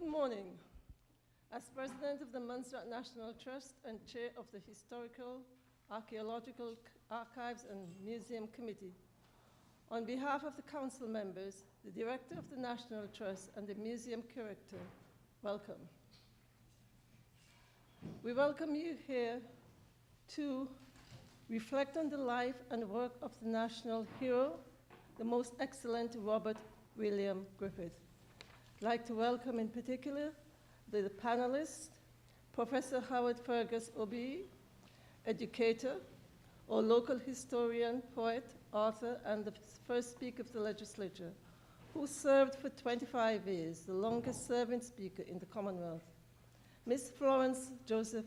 Good morning. As President of the Montserrat National Trust and Chair of the Historical, Archaeological Archives and Museum Committee, on behalf of the Council members, the Director of the National Trust and the Museum Curator, welcome. We welcome you here to reflect on the life and work of the national hero, the most excellent Robert William Griffith. I'd like to welcome in particular the panelists, Professor Howard Fergus OBE, educator, or local historian, poet, author, and the first Speaker of the Legislature, who served for 25 years, the longest serving Speaker in the Commonwealth. Miss Florence Joseph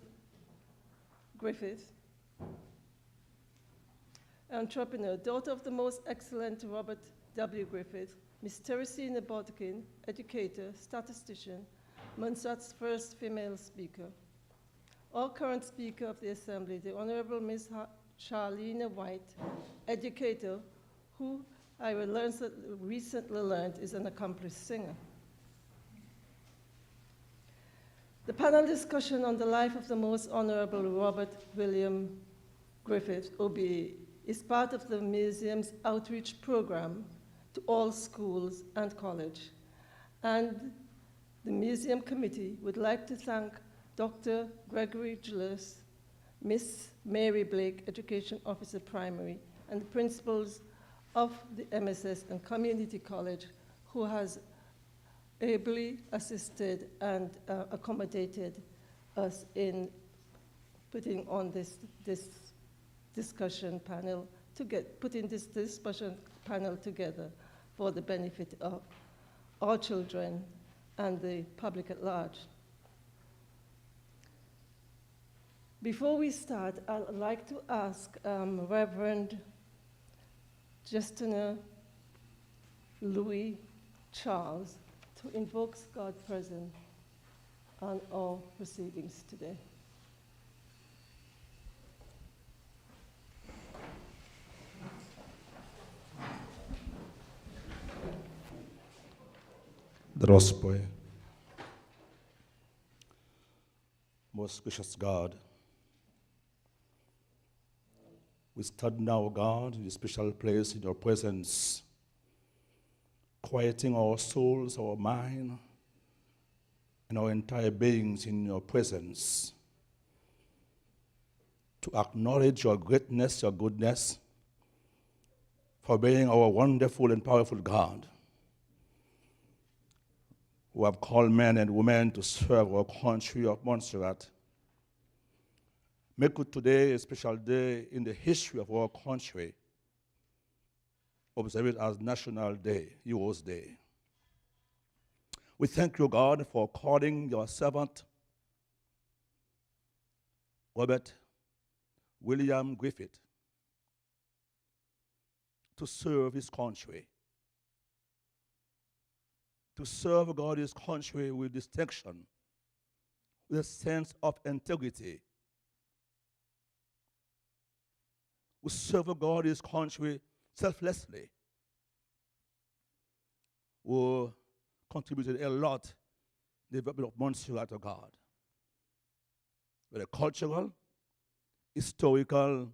Griffith, entrepreneur, daughter of the most excellent Robert W. Griffith, Miss Teresina Bodkin, educator, statistician, Montserrat's first female speaker. Our current Speaker of the Assembly, the Honorable Miss Charlene White, educator, who I recently learned is an accomplished singer. The panel discussion on the life of the Most Honorable Robert William Griffith, OBE, is part of the museum's outreach program to all schools and college. And the museum committee would like to thank Dr. Gregory Gillis, Miss Mary Blake, Education Officer Primary, and the principals of the MSS and Community College, who has ably assisted and accommodated us in putting on this discussion panel, putting this discussion panel together for the benefit of our children and the public at large. Before we start, I'd like to ask Reverend Justina Louis Charles to invoke God present on our proceedings today. Let us pray. Most gracious God, we stand now, God, in a special place in your presence, quieting our souls, our mind, and our entire beings in your presence, to acknowledge your greatness, your goodness, for being our wonderful and powerful God, who have called men and women to serve our country of Montserrat. Make it today a special day in the history of our country. Observe it as National Day, Heroes Day. We thank you, God, for calling your servant, Robert William Griffith, to serve his country. To serve God, his country with distinction, with a sense of integrity. We serve God, his country, selflessly. We contributed a lot to the development of Montserrat, to God. With a cultural, historical,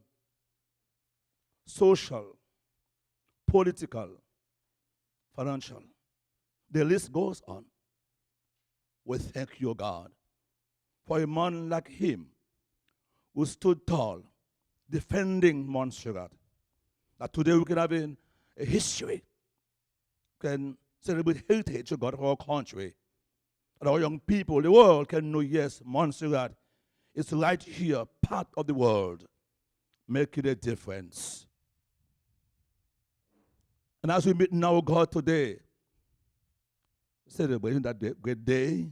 social, political, financial. The list goes on. We thank you, God, for a man like him who stood tall, defending Montserrat. That today we can have a history, can celebrate heritage, God, of our country. And our young people, the world can know, yes, Montserrat is right here, part of the world, making a difference. And as we meet now, God, today, celebrating that great day,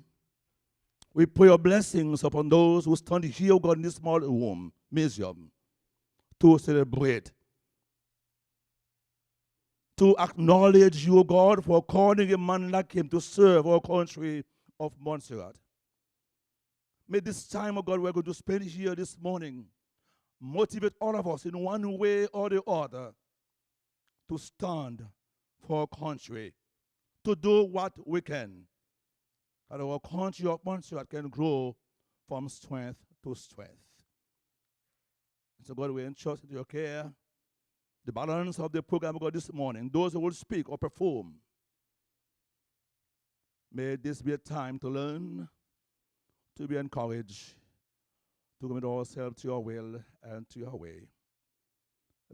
we pray your blessings upon those who stand here, God, in this small room, museum, to celebrate, to acknowledge you, God, for calling a man like him to serve our country of Montserrat. May this time, oh God, we're going to spend here this morning motivate all of us in one way or the other to stand for our country, to do what we can that our country of Montserrat can grow from strength to strength. So God, we entrust into your care the balance of the program, God, this morning. Those who will speak or perform, may this be a time to learn, to be encouraged, to commit ourselves to your will and to your way.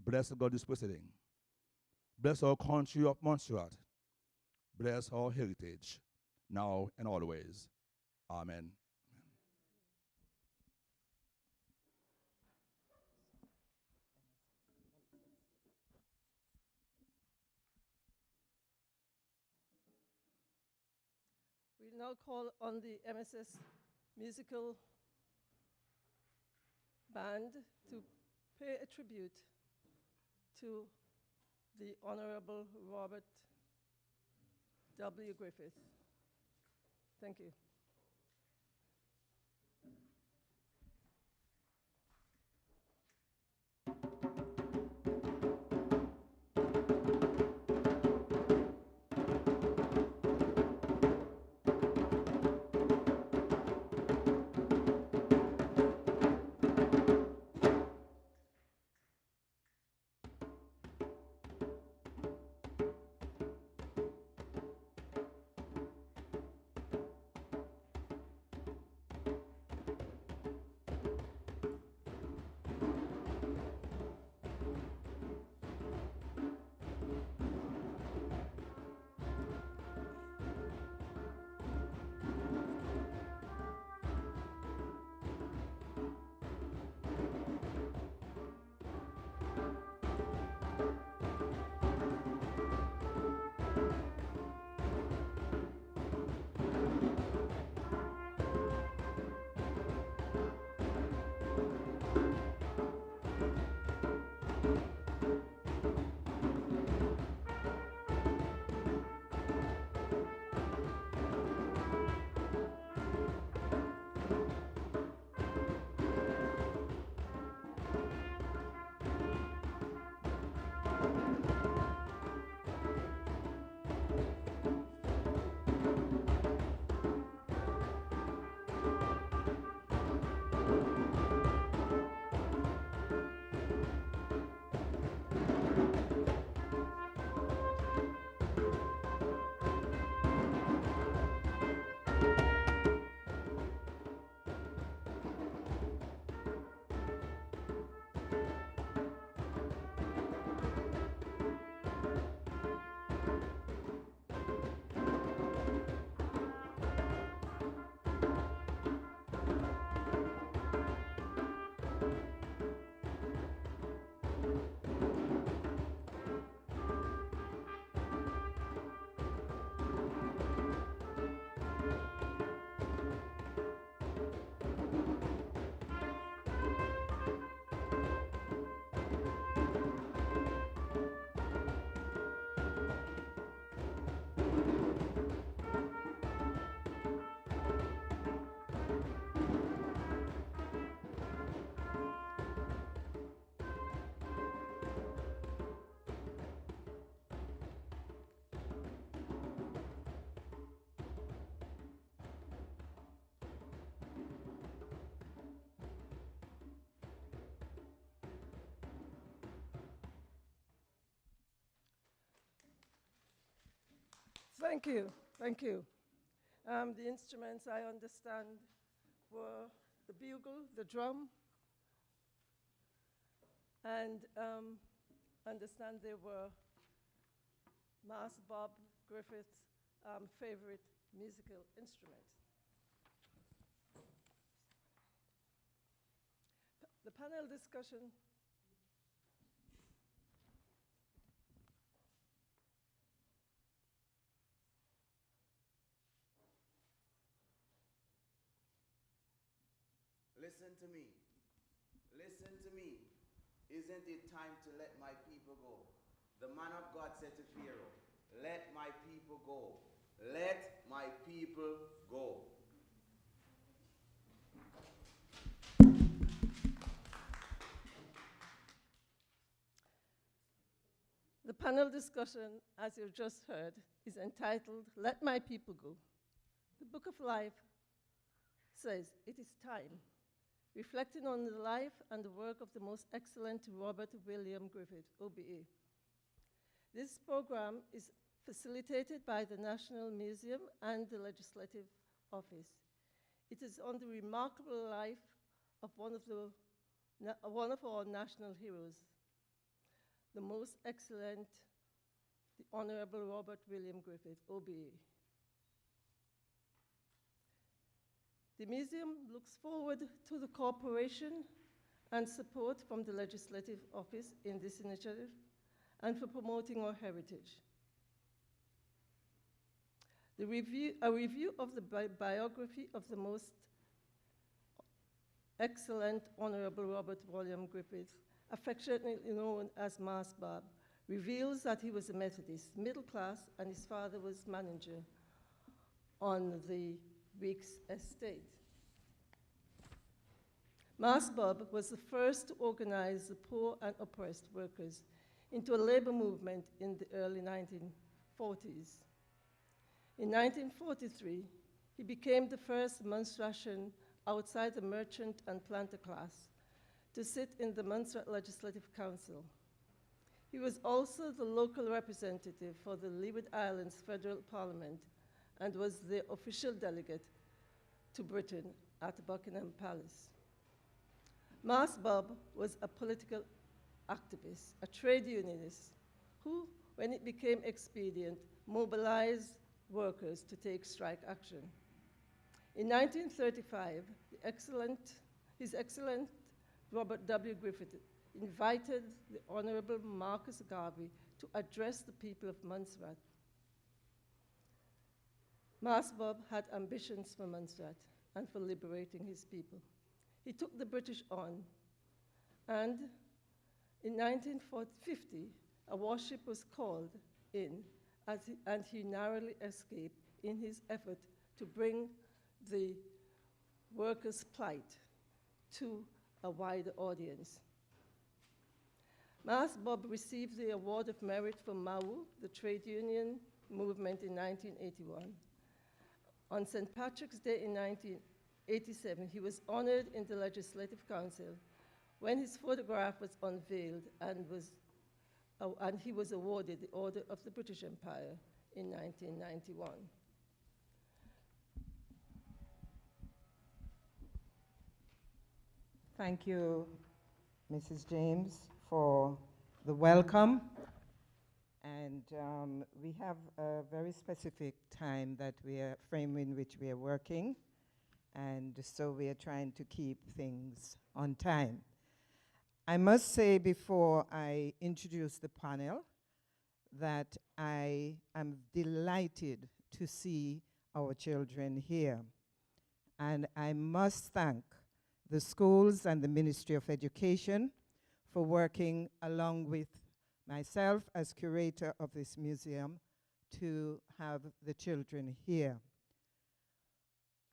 Bless God this proceeding. Bless our country of Montserrat. Bless our heritage, now and always. Amen. We'll now call on the MSS musical band to pay a tribute to the Honorable Robert W. Griffith. Thank you. Thank you, thank you. The instruments I understand were the bugle, the drum, and understand they were Master Bob Griffith's favorite musical instrument. The panel discussion. Listen to me. Listen to me. Isn't it time to let my people go? The man of God said to Pharaoh, let my people go. Let my people go. The panel discussion, as you've just heard, is entitled, Let My People Go. The Book of Life says, "It is time," reflecting on the life and the work of the most excellent Robert William Griffith, OBE. This program is facilitated by the National Museum and the Legislative Office. It is on the remarkable life of one of our national heroes, the most excellent, the Honorable Robert William Griffith, OBE. The museum looks forward to the cooperation and support from the Legislative Office in this initiative and for promoting our heritage. A review of the biography of the most excellent Honorable Robert William Griffith, affectionately known as Mas Bob, reveals that he was a Methodist, middle class, and his father was manager on the Weeks estate. Mas Bob was the first to organize the poor and oppressed workers into a labor movement in the early 1940s. In 1943, he became the first Montserratian outside the merchant and planter class to sit in the Montserrat Legislative Council. He was also the local representative for the Leeward Islands Federal Parliament and was the official delegate to Britain at Buckingham Palace. Mas Bob was a political activist, a trade unionist, who, when it became expedient, mobilized workers to take strike action. In 1935, His Excellent Robert W. Griffith invited the Honorable Marcus Garvey to address the people of Montserrat. Mas Bob had ambitions for Montserrat and for liberating his people. He took the British on, and in 1950, a warship was called in, and he narrowly escaped in his effort to bring the workers' plight to a wider audience. Mas Bob received the Award of Merit from MAU, the trade union movement, in 1981. On St. Patrick's Day in 1987, he was honored in the Legislative Council when his photograph was unveiled and he was awarded the Order of the British Empire in 1991. Thank you, Mrs. James, for the welcome. And we have a very specific time frame in which we are working. And so we are trying to keep things on time. I must say before I introduce the panel that I am delighted to see our children here. And I must thank the schools and the Ministry of Education for working along with myself as curator of this museum to have the children here.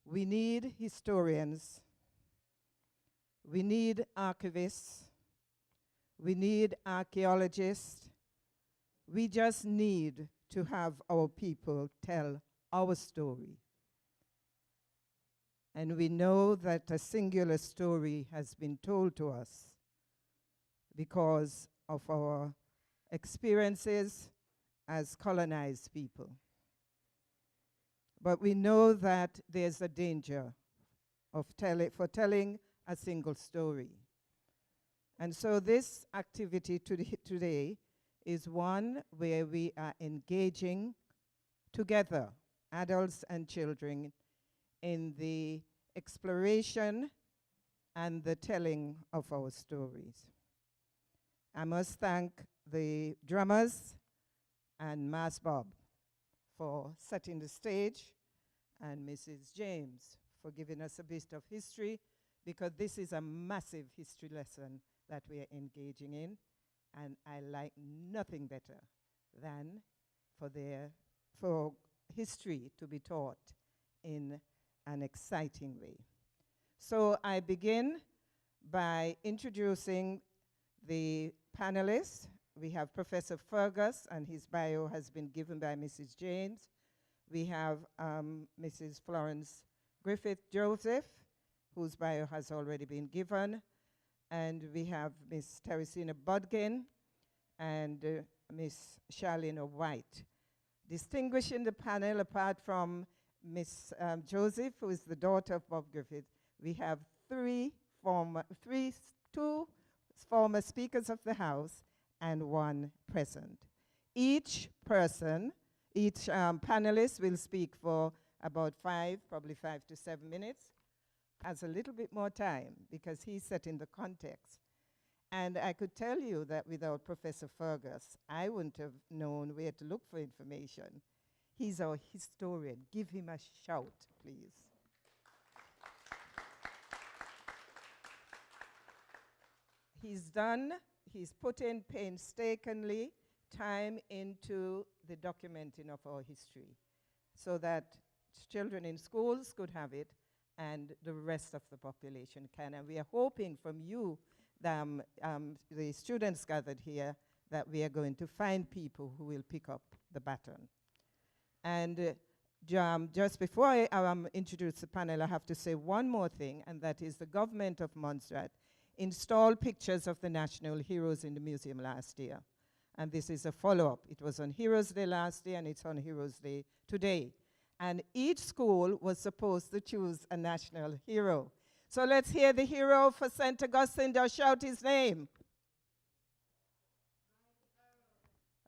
We need historians, we need archivists, we need archaeologists. We just need to have our people tell our story. And we know that a singular story has been told to us because of our experiences as colonized people. But we know that there's a danger of telling a single story. And so this activity today is one where we are engaging together, adults and children, in the exploration and the telling of our stories. I must thank the drummers and Mas Bob for setting the stage, and Mrs. James for giving us a bit of history, because this is a massive history lesson that we are engaging in, and I like nothing better than for history to be taught in an exciting way. So I begin by introducing the panelists. We have Professor Fergus, and his bio has been given by Mrs. James. We have Mrs. Florence Griffith Joseph, whose bio has already been given, and we have Miss Teresina Budgen and Miss Charlene White. Distinguishing the panel, apart from Miss Joseph, who is the daughter of Bob Griffith, we have two former Speakers of the House and one present. Each panelist will speak for about probably 5 to 7 minutes, has a little bit more time because he's setting the context. And I could tell you that without Professor Fergus, I wouldn't have known where to look for information. He's our historian. Give him a shout, please. He's put in painstakingly time into the documenting of our history so that children in schools could have it and the rest of the population can. And we are hoping from you, the students gathered here, that we are going to find people who will pick up the baton. And just before I introduce the panel, I have to say one more thing, and that is the government of Montserrat installed pictures of the national heroes in the museum last year. And this is a follow-up. It was on Heroes Day last year, and it's on Heroes Day today. And each school was supposed to choose a national hero. So let's hear the hero for St. Augustine. Just shout his name.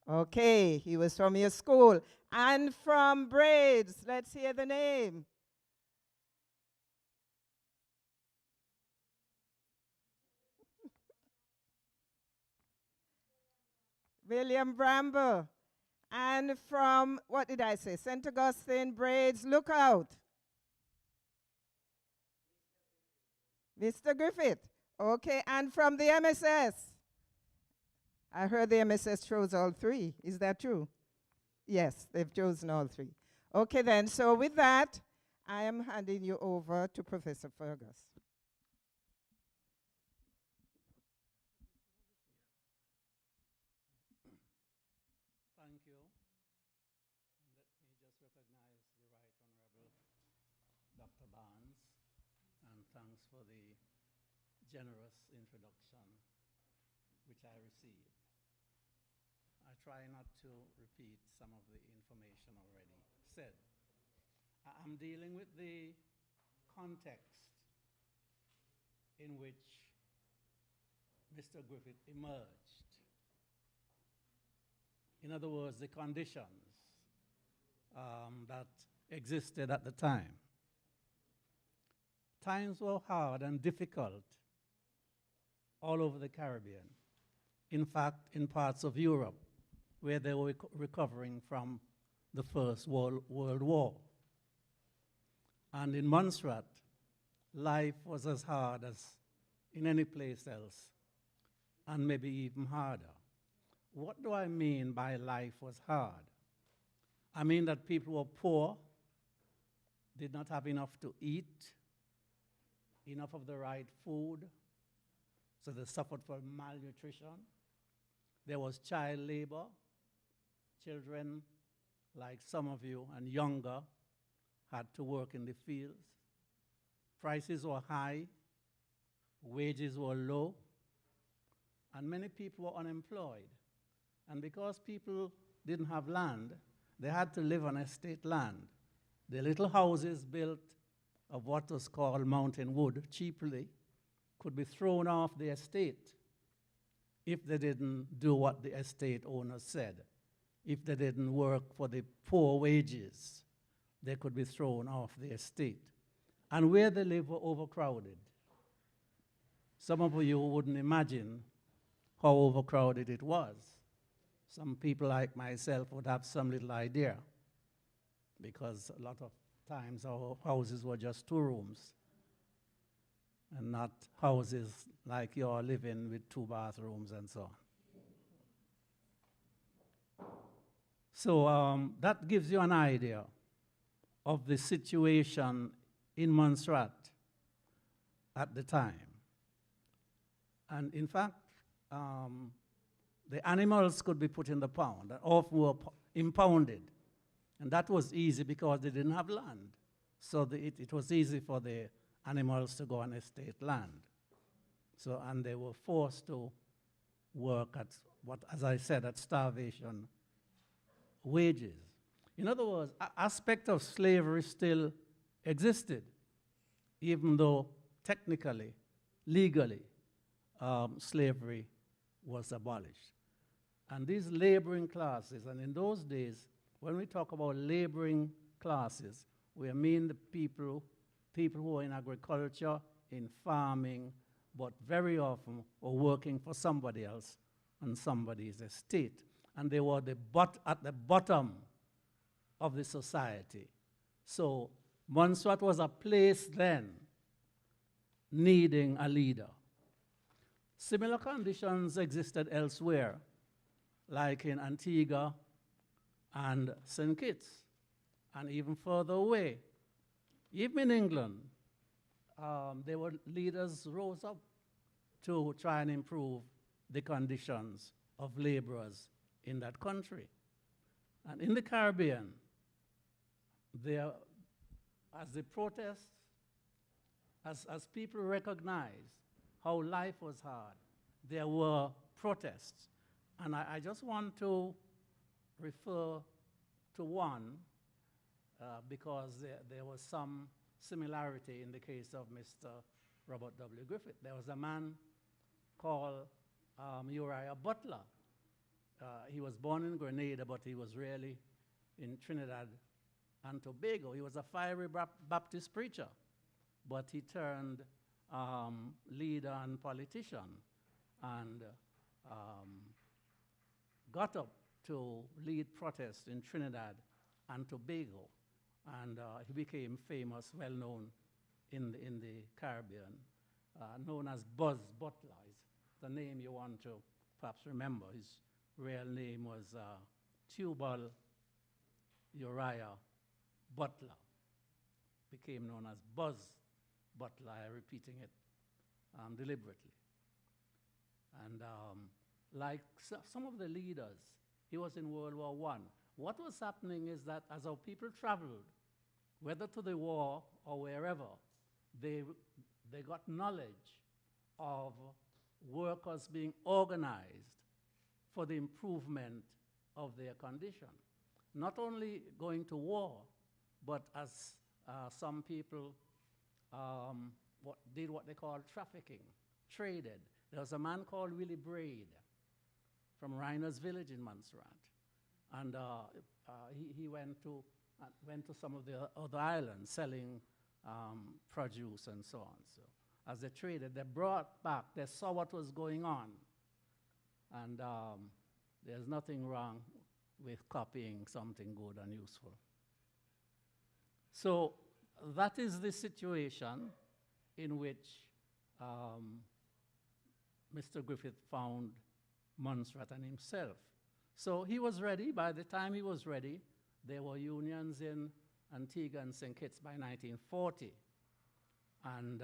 Okay, he was from your school. And from Braids, let's hear the name. William Bramble. And from, what did I say? St. Augustine, Braids, look out. Mr. Griffith. Okay, and from the MSS. I heard the MSS chose all three. Is that true? Yes, they've chosen all three. Okay then, so with that, I am handing you over to Professor Fergus. Thank you. Let me just recognize the Right Honorable Dr. Barnes, and thanks for the generous introduction which I received. I try not to repeat some of the information already said. I'm dealing with the context in which Mr. Griffith emerged. In other words, the conditions that existed at the time. Times were hard and difficult all over the Caribbean. In fact, in parts of Europe, where they were recovering from the First World War. And in Montserrat, life was as hard as in any place else, and maybe even harder. What do I mean by life was hard? I mean that people were poor, did not have enough to eat, enough of the right food, so they suffered from malnutrition. There was child labor. Children, like some of you and younger, had to work in the fields. Prices were high, wages were low, and many people were unemployed. And because people didn't have land, they had to live on estate land. The little houses built of what was called mountain wood cheaply could be thrown off the estate if they didn't do what the estate owner said. If they didn't work for the poor wages, they could be thrown off the estate. And where they lived were overcrowded. Some of you wouldn't imagine how overcrowded it was. Some people like myself would have some little idea, because a lot of times our houses were just 2 rooms and not houses like you're living with 2 bathrooms and so on. So that gives you an idea of the situation in Montserrat at the time. And in fact, the animals could be put in the pound, and often were impounded. And that was easy because they didn't have land. So it was easy for the animals to go on estate land. So, and they were forced to work at what, as I said, at starvation wages. In other words, aspect of slavery still existed, even though technically, legally, slavery was abolished. And these laboring classes, and in those days, when we talk about laboring classes, we mean the people who are in agriculture, in farming, but very often were working for somebody else on somebody's estate. And they were at the bottom of the society. So Montserrat was a place then needing a leader. Similar conditions existed elsewhere, like in Antigua and St. Kitts, and even further away. Even in England, there were leaders rose up to try and improve the conditions of laborers in that country. And in the Caribbean, as the protests, as people recognized how life was hard, there were protests. And I just want to refer to one because there was some similarity in the case of Mr. Robert W. Griffith. There was a man called Uriah Butler. He was born in Grenada, but he was really in Trinidad and Tobago. He was a fiery Baptist preacher, but he turned leader and politician and got up to lead protests in Trinidad and Tobago. And he became famous, well known in the Caribbean, known as Buzz Butler. It's the name you want to perhaps remember. His real name was Tubal Uriah Butler. Became known as Buzz Butler, repeating it deliberately. And like some of the leaders, he was in World War I. What was happening is that as our people traveled, whether to the war or wherever, they got knowledge of workers being organized for the improvement of their condition. Not only going to war, but as some people did what they call trafficking, traded. There was a man called Willie Braid from Reiner's Village in Montserrat. And he went to some of the other islands selling produce and so on. So as they traded, they brought back, they saw what was going on. And there's nothing wrong with copying something good and useful. So that is the situation in which Mr. Griffith found Montserrat and himself. So he was ready. By the time he was ready, there were unions in Antigua and St. Kitts by 1940. And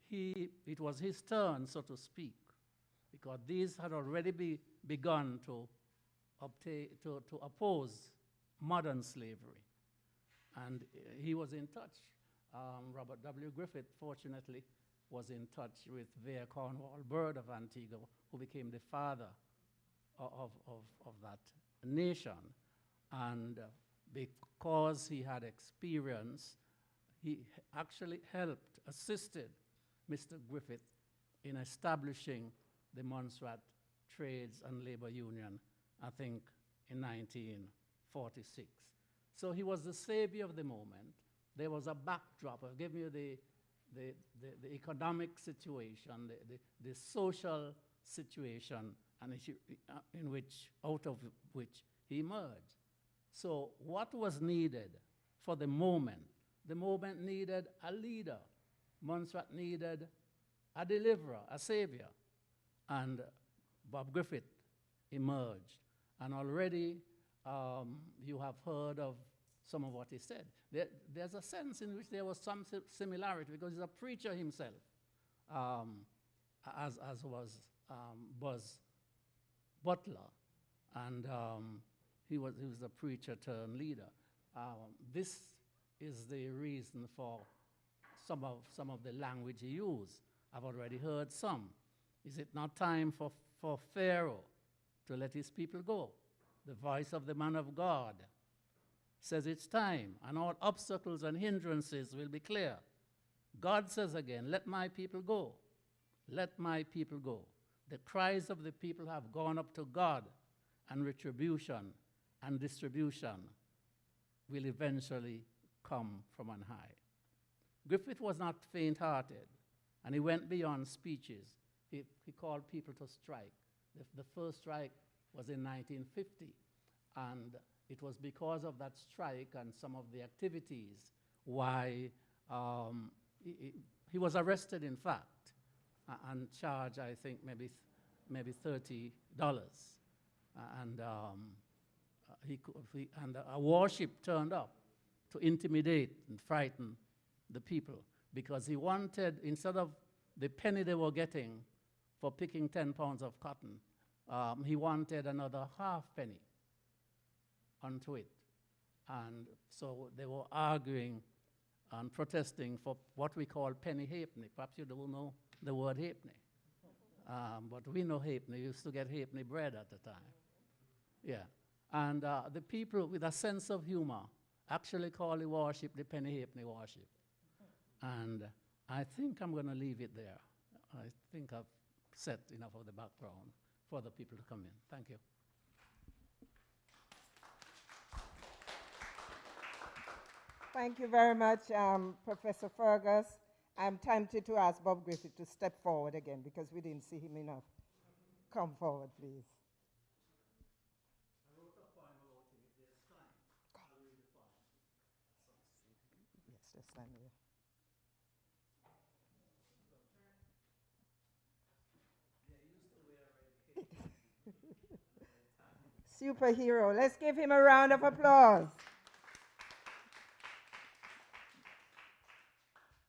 it was his turn, so to speak, because these had already begun to oppose modern slavery. And he was in touch. Robert W. Griffith, fortunately, was in touch with Vere Cornwall Bird of Antigua, who became the father of that nation. And because he had experience, he actually assisted Mr. Griffith in establishing the Montserrat Trades and Labor Union, I think, in 1946. So he was the savior of the moment. There was a backdrop. I'll give you the economic situation, the social situation, and out of which he emerged. So what was needed for the moment? The moment needed a leader. Montserrat needed a deliverer, a savior. And Bob Griffith emerged. And already you have heard of some of what he said. There's a sense in which there was some similarity because he's a preacher himself, as was Buzz Butler. And he was a preacher turned leader. This is the reason for some of the language he used. I've already heard some. Is it not time for Pharaoh to let his people go? The voice of the man of God says it's time, and all obstacles and hindrances will be clear. God says again, let my people go. Let my people go. The cries of the people have gone up to God, and retribution and distribution will eventually come from on high. Griffith was not faint-hearted, and he went beyond speeches. He called people to strike. The first strike was in 1950, and it was because of that strike and some of the activities why he was arrested, in fact, and charged, I think, maybe $30. And a warship turned up to intimidate and frighten the people, because he wanted, instead of the penny they were getting for picking 10 pounds of cotton, he wanted another half penny onto it. And so they were arguing and protesting for what we call penny halfpenny. Perhaps you don't know the word halfpenny. But we know halfpenny. We used to get halfpenny bread at the time. Yeah. And the people with a sense of humor actually call the warship the penny halfpenny warship. And I think I'm going to leave it there. I think I've set enough of the background for the people to come in. Thank you. Thank you very much, Professor Fergus. I'm tempted to ask Bob Griffith to step forward again because we didn't see him enough. Come forward, please. I wrote a poem about him. If there's time, I'll read the poem. Yes, just stand here. Superhero. Let's give him a round of applause.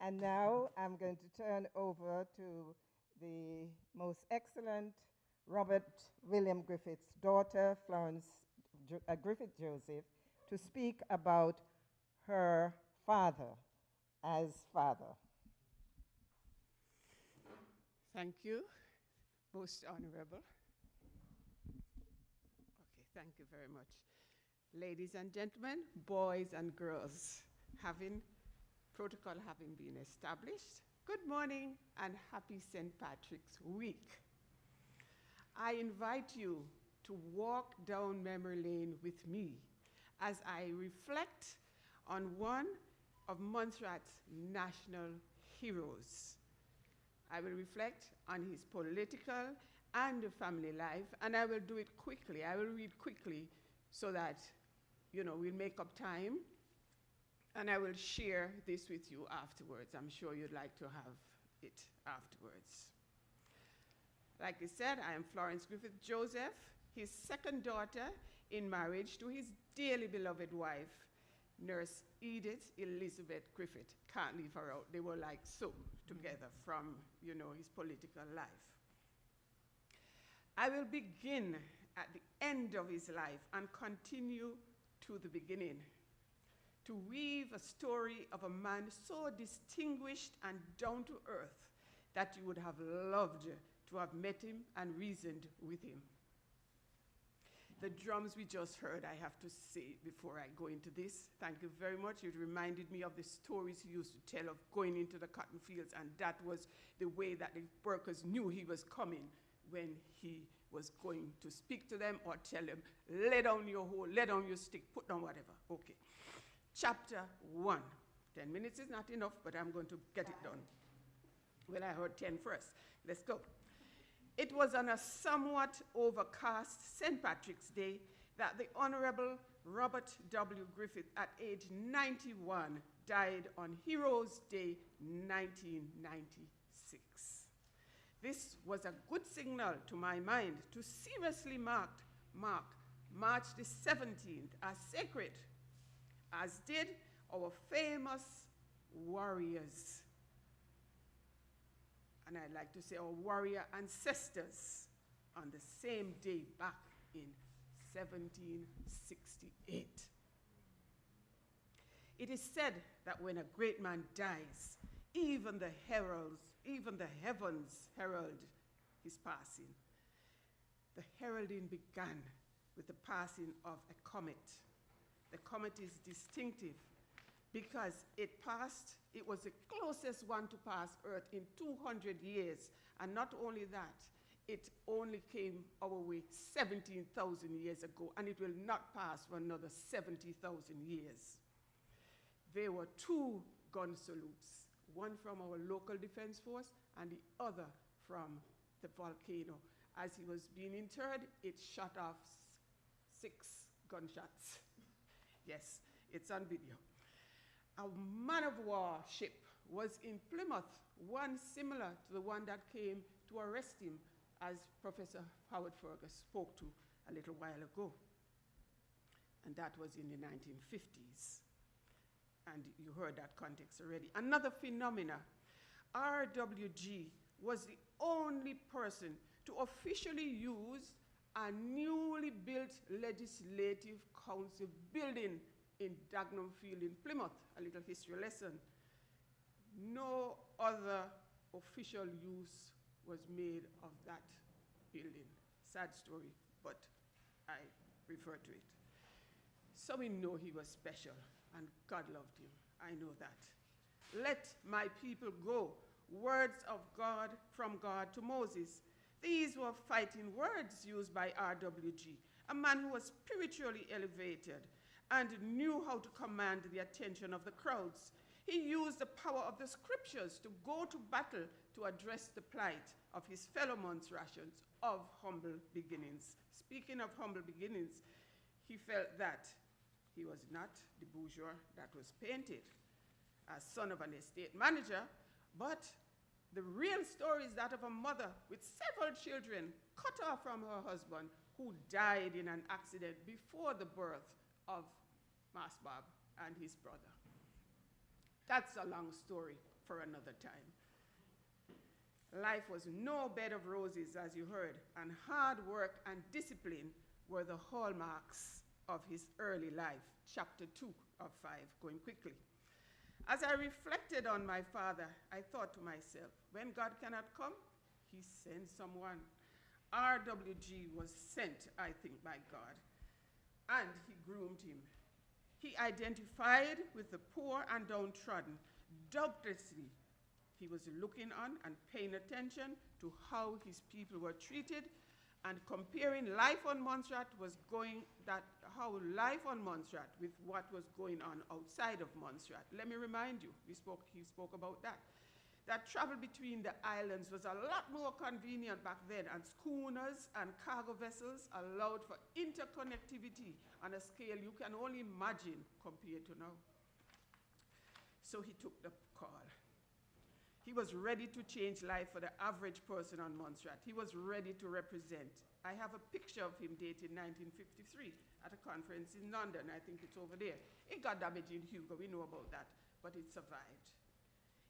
And now I'm going to turn over to the most excellent Robert William Griffith's daughter, Florence Griffith Joseph, to speak about her father as father. Thank you, most honorable. Okay, thank you very much. Ladies and gentlemen, boys and girls, protocol having been established, good morning and happy St. Patrick's Week. I invite you to walk down memory lane with me as I reflect on one of Montserrat's national heroes. I will reflect on his political and family life, and I will do it quickly. I will read quickly so that, we'll make up time, and I will share this with you afterwards. I'm sure you'd like to have it afterwards. Like I said, I am Florence Griffith Joseph, his second daughter in marriage to his dearly beloved wife, Nurse Edith Elizabeth Griffith. Can't leave her out. They were like so together from, his political life. I will begin at the end of his life and continue to the beginning to weave a story of a man so distinguished and down to earth that you would have loved to have met him and reasoned with him. The drums we just heard, I have to say before I go into this, thank you very much. It reminded me of the stories he used to tell of going into the cotton fields, and that was the way that the workers knew he was coming when he was going to speak to them or tell them, lay down your hoe, lay down your stick, put down whatever. Okay. Chapter 1. 10 minutes is not enough, but I'm going to get it done. Well, I heard 10 first. Let's go. It was on a somewhat overcast St. Patrick's Day that the Honorable Robert W. Griffith, at age 91, died on Heroes' Day 1996. This was a good signal to my mind to seriously mark March the 17th as sacred, as did our famous warriors. And I'd like to say our warrior ancestors on the same day back in 1768. It is said that when a great man dies, even the heavens herald his passing. The heralding began with the passing of a comet. The comet is distinctive because it was the closest one to pass Earth in 200 years. And not only that, it only came our way 17,000 years ago, and it will not pass for another 70,000 years. There were 2 gun salutes, one from our local defense force and the other from the volcano. As he was being interred, it shot off 6 gunshots. Yes, it's on video. A man-of-war ship was in Plymouth, one similar to the one that came to arrest him, as Professor Howard Fergus spoke to a little while ago. And that was in the 1950s. And you heard that context already. Another phenomena, RWG was the only person to officially use a newly built legislative council building in Dagenham Field in Plymouth, a little history lesson. No other official use was made of that building. Sad story, but I refer to it. So we know he was special, and God loved him. I know that. Let my people go. Words of God from God to Moses. These were fighting words used by RWG, a man who was spiritually elevated and knew how to command the attention of the crowds. He used the power of the scriptures to go to battle to address the plight of his fellow Montserratians of humble beginnings. Speaking of humble beginnings, he felt that he was not the bourgeois that was painted as son of an estate manager, but the real story is that of a mother with several children cut off from her husband who died in an accident before the birth of Mas Bob and his brother. That's a long story for another time. Life was no bed of roses, as you heard, and hard work and discipline were the hallmarks of his early life. Chapter 2 of 5, going quickly. As I reflected on my father, I thought to myself, when God cannot come, he sends someone. RWG was sent, I think, by God, and he groomed him. He identified with the poor and downtrodden. Doubtlessly, he was looking on and paying attention to how his people were treated, and comparing life on Montserrat how life on Montserrat with what was going on outside of Montserrat. Let me remind you, he spoke about that. That travel between the islands was a lot more convenient back then, and schooners and cargo vessels allowed for interconnectivity on a scale you can only imagine compared to now. So he took the call. He was ready to change life for the average person on Montserrat. He was ready to represent. I have a picture of him dated 1953 at a conference in London. I think it's over there. It got damaged in Hugo, we know about that, but it survived.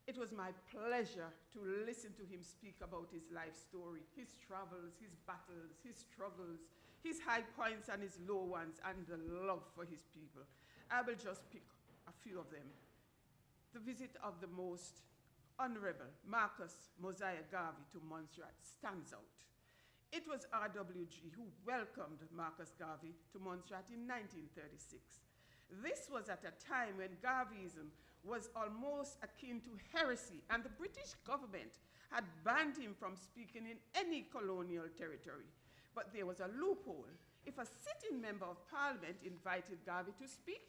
It was my pleasure to listen to him speak about his life story, his travels, his battles, his struggles, his high points and his low ones, and the love for his people. I will just pick a few of them. The visit of the most Honorable Marcus Mosiah Garvey to Montserrat stands out. It was RWG who welcomed Marcus Garvey to Montserrat in 1936. This was at a time when Garveyism was almost akin to heresy, and the British government had banned him from speaking in any colonial territory. But there was a loophole. If a sitting member of parliament invited Garvey to speak,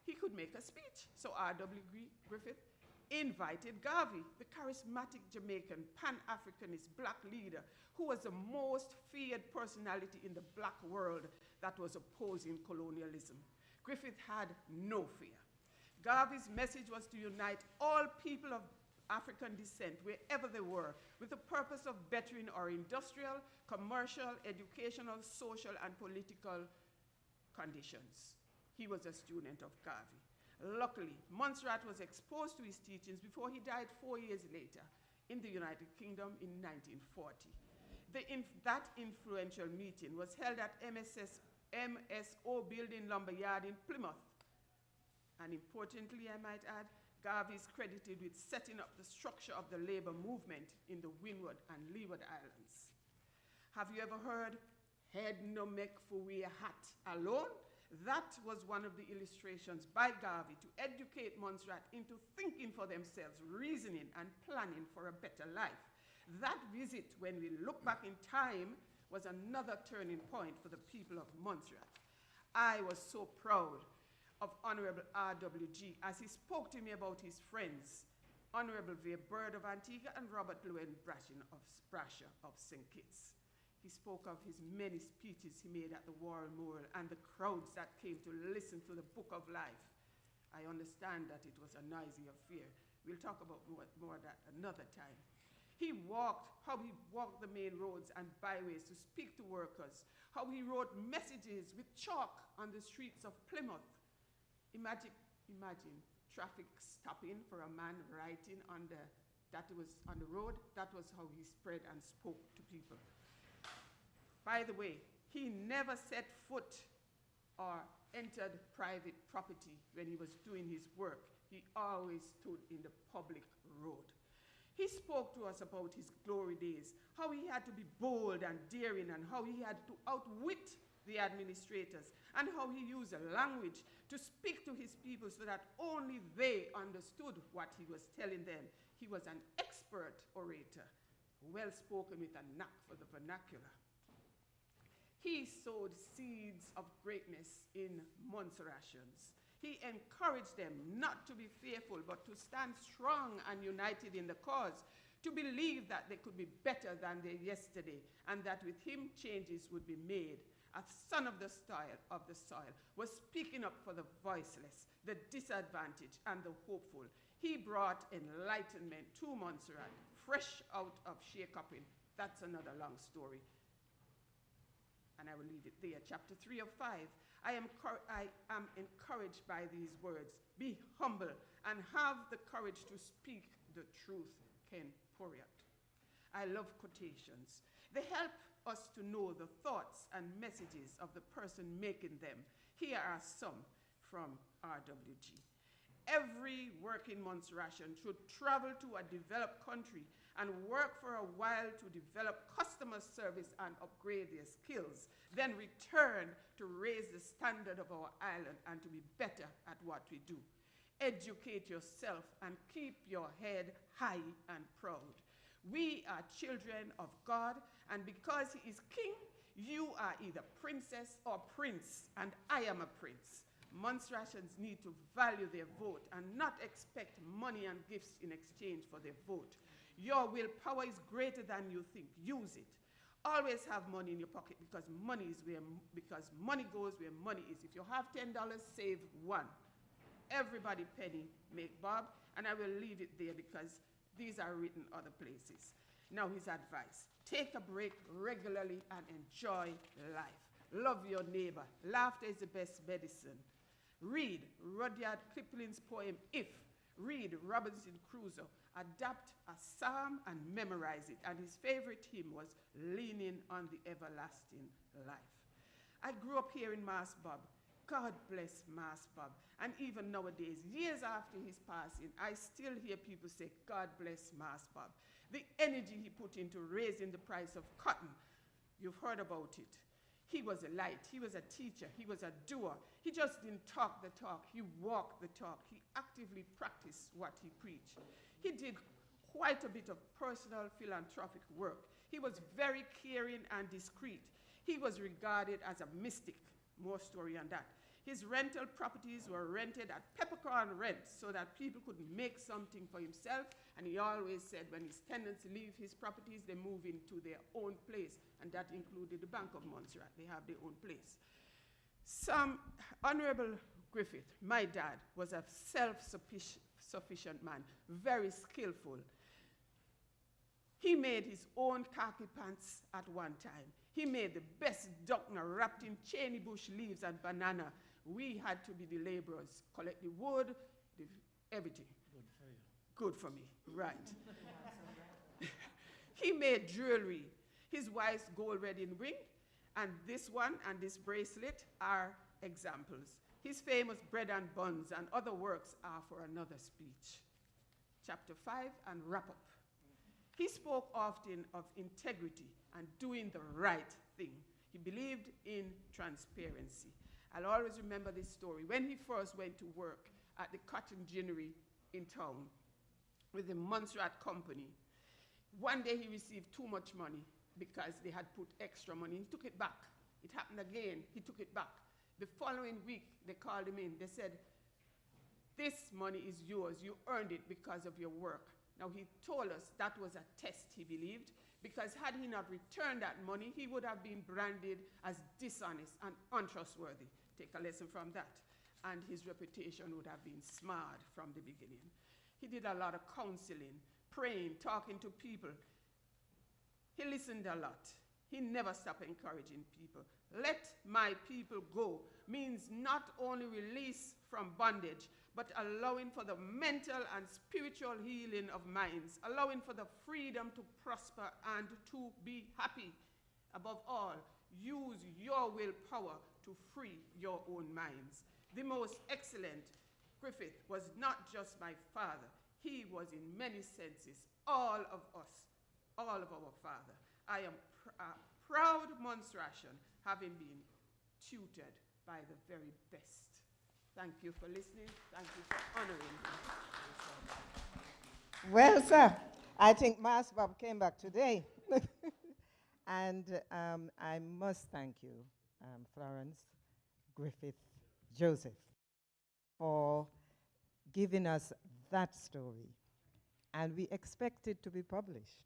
he could make a speech. So R.W. Griffith invited Garvey, the charismatic Jamaican Pan-Africanist black leader who was the most feared personality in the black world that was opposing colonialism. Griffith had no fear. Garvey's message was to unite all people of African descent, wherever they were, with the purpose of bettering our industrial, commercial, educational, social, and political conditions. He was a student of Garvey. Luckily, Montserrat was exposed to his teachings before he died 4 years later in the United Kingdom in 1940. That influential meeting was held at MSS MSO Building Lumber Yard in Plymouth. And importantly, I might add, Garvey is credited with setting up the structure of the labor movement in the Windward and Leeward Islands. Have you ever heard, head no make for wear hat alone? That was one of the illustrations by Garvey to educate Montserrat into thinking for themselves, reasoning and planning for a better life. That visit, when we look back in time, was another turning point for the people of Montserrat. I was so proud of Honorable R.W.G. as he spoke to me about his friends, Honorable V. Bird of Antigua and Robert Llewellyn Brasher of St. Kitts. He spoke of his many speeches he made at the War Memorial and the crowds that came to listen to the Book of Life. I understand that it was a noisy affair. We'll talk about more of that another time. How he walked the main roads and byways to speak to workers, how he wrote messages with chalk on the streets of Plymouth. Imagine traffic stopping for a man writing on the road. That was how he spread and spoke to people. By the way, he never set foot or entered private property when he was doing his work. He always stood in the public road. He spoke to us about his glory days, how he had to be bold and daring, and how he had to outwit the administrators, and how he used a language to speak to his people so that only they understood what he was telling them. He was an expert orator, well-spoken with a knack for the vernacular. He sowed seeds of greatness in Montserratians. He encouraged them not to be fearful, but to stand strong and united in the cause, to believe that they could be better than they yesterday, and that with him changes would be made. A son of the soil was speaking up for the voiceless, the disadvantaged, and the hopeful. He brought enlightenment to Montserrat, fresh out of sharecropping. That's another long story. And I will leave it there. Chapter 3 of 5. I am encouraged by these words. Be humble and have the courage to speak the truth, Ken Poriat. I love quotations. They help us to know the thoughts and messages of the person making them. Here are some from RWG. Every working Montserratian should travel to a developed country and work for a while to develop customer service and upgrade their skills, then return to raise the standard of our island and to be better at what we do. Educate yourself and keep your head high and proud. We are children of God, and because he is king, you are either princess or prince, and I am a prince. Montserratians need to value their vote and not expect money and gifts in exchange for their vote. Your willpower is greater than you think. Use it. Always have money in your pocket, because money goes where money is. If you have $10, save one. Everybody penny make Bob, and I will leave it there because these are written other places. Now his advice. Take a break regularly and enjoy life. Love your neighbor. Laughter is the best medicine. Read Rudyard Kipling's poem, If. Read Robinson Crusoe. Adapt a psalm and memorize it. And his favorite hymn was Leaning on the Everlasting Life. I grew up here in Mass Bob. God bless Mass Bob. And even nowadays, years after his passing, I still hear people say, God bless Mass Bob. The energy he put into raising the price of cotton, you've heard about it. He was a light, he was a teacher, he was a doer. He just didn't talk the talk, he walked the talk. He actively practiced what he preached. He did quite a bit of personal philanthropic work. He was very caring and discreet. He was regarded as a mystic. More story on that. His rental properties were rented at peppercorn rent so that people could make something for himself. And he always said when his tenants leave his properties, they move into their own place. And that included the Bank of Montserrat. They have their own place. Honorable Griffith, my dad, was a self-sufficient man, very skillful. He made his own khaki pants at one time. He made the best dockner wrapped in chainy bush leaves and banana. We had to be the laborers, collect the wood, everything. Good for you. Good for me, right. He made jewelry. His wife's gold wedding ring And this one and this bracelet are examples. His famous Bread and Buns and other works are for another speech. Chapter 5 and wrap up. He spoke often of integrity and doing the right thing. He believed in transparency. I'll always remember this story. When he first went to work at the cotton ginnery in town with the Montserrat Company, one day he received too much money because they had put extra money. He took it back. It happened again. He took it back. The following week, they called him in. They said, "This money is yours. You earned it because of your work." Now, he told us that was a test, he believed, because had he not returned that money, he would have been branded as dishonest and untrustworthy. Take a lesson from that. And his reputation would have been smarred from the beginning. He did a lot of counseling, praying, talking to people. He listened a lot. He never stopped encouraging people. Let my people go means not only release from bondage, but allowing for the mental and spiritual healing of minds, allowing for the freedom to prosper and to be happy. Above all, use your willpower to free your own minds. The most excellent Griffith was not just my father. He was in many senses all of us, all of our father. I am a proud Montserratian, having been tutored by the very best. Thank you for listening. Thank you for honoring me. Well, sir, I think Mas Bob came back today. And I must thank you, Florence Griffith Joseph, for giving us that story. And we expect it to be published.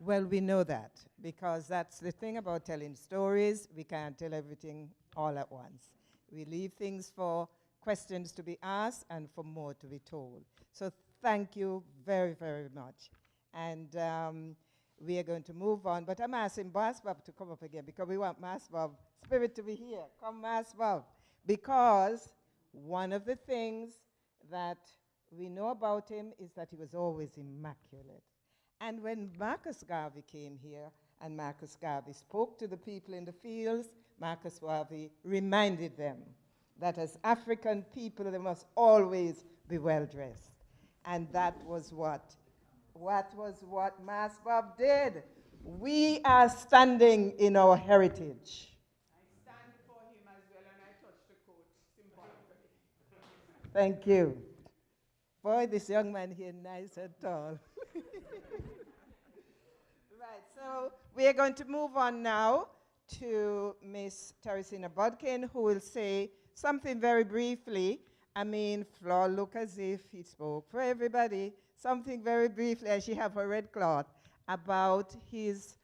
Well, we know that, because that's the thing about telling stories. We can't tell everything all at once. We leave things for questions to be asked and for more to be told. So thank you very, very much. And we are going to move on. But I'm asking Masbab to come up again, because we want Masbab spirit to be here. Come, Masbab. Because one of the things that we know about him is that he was always immaculate. And when Marcus Garvey came here, and Marcus Garvey spoke to the people in the fields, Marcus Garvey reminded them that as African people, they must always be well-dressed. And that was what Masbab did. We are standing in our heritage. I stand for him as well, and I touch the coat symbolically. Thank you. Boy, this young man here, nice and tall. Right, so we are going to move on now to Miss Teresina Bodkin, who will say something very briefly. I mean, Flor look as if he spoke for everybody. Something very briefly, as she have her red cloth, about his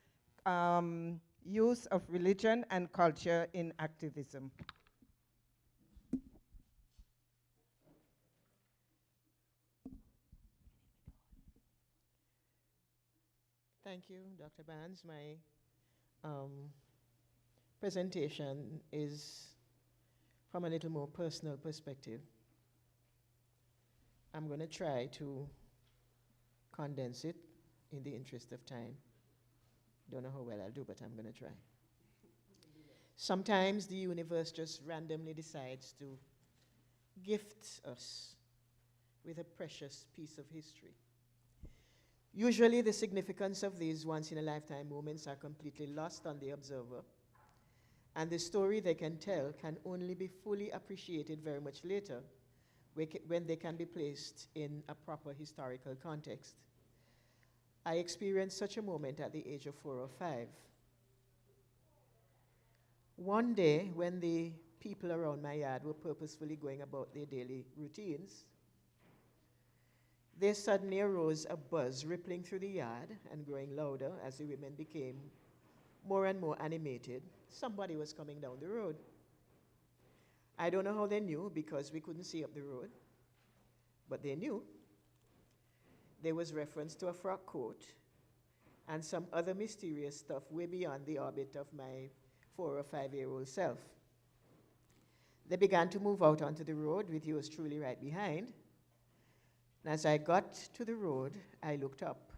use of religion and culture in activism. Thank you, Dr. Barnes. My presentation is from a little more personal perspective. I'm going to try to condense it in the interest of time. Don't know how well I'll do, but I'm going to try. Sometimes the universe just randomly decides to gift us with a precious piece of history. Usually the significance of these once-in-a-lifetime moments are completely lost on the observer, and the story they can tell can only be fully appreciated very much later when they can be placed in a proper historical context. I experienced such a moment at the age of 4 or 5. One day, when the people around my yard were purposefully going about their daily routines, there suddenly arose a buzz rippling through the yard and growing louder as the women became more and more animated. Somebody was coming down the road. I don't know how they knew, because we couldn't see up the road, but they knew. There was reference to a frock coat and some other mysterious stuff way beyond the orbit of my 4 or 5-year-old self. They began to move out onto the road with yours truly right behind. And as I got to the road, I looked up.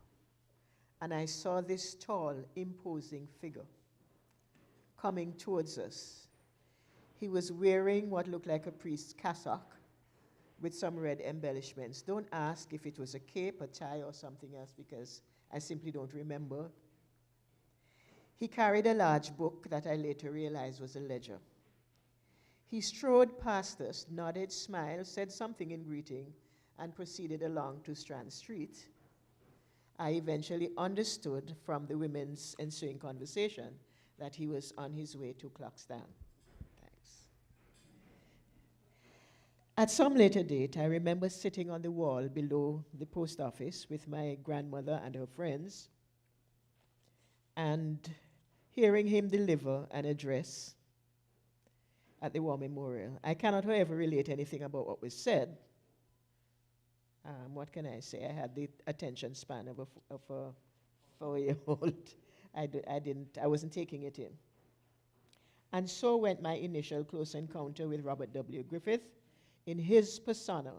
and I saw this tall, imposing figure coming towards us. He was wearing what looked like a priest's cassock with some red embellishments. Don't ask if it was a cape, a tie, or something else, because I simply don't remember. He carried a large book that I later realized was a ledger. He strode past us, nodded, smiled, said something in greeting, and proceeded along to Strand Street. I eventually understood from the women's ensuing conversation that he was on his way to Clockstand. Thanks. At some later date, I remember sitting on the wall below the post office with my grandmother and her friends and hearing him deliver an address at the War Memorial. I cannot, however, relate anything about what was said. What can I say? I had the attention span of a 4-year-old. I wasn't taking it in. And so went my initial close encounter with Robert W. Griffith in his persona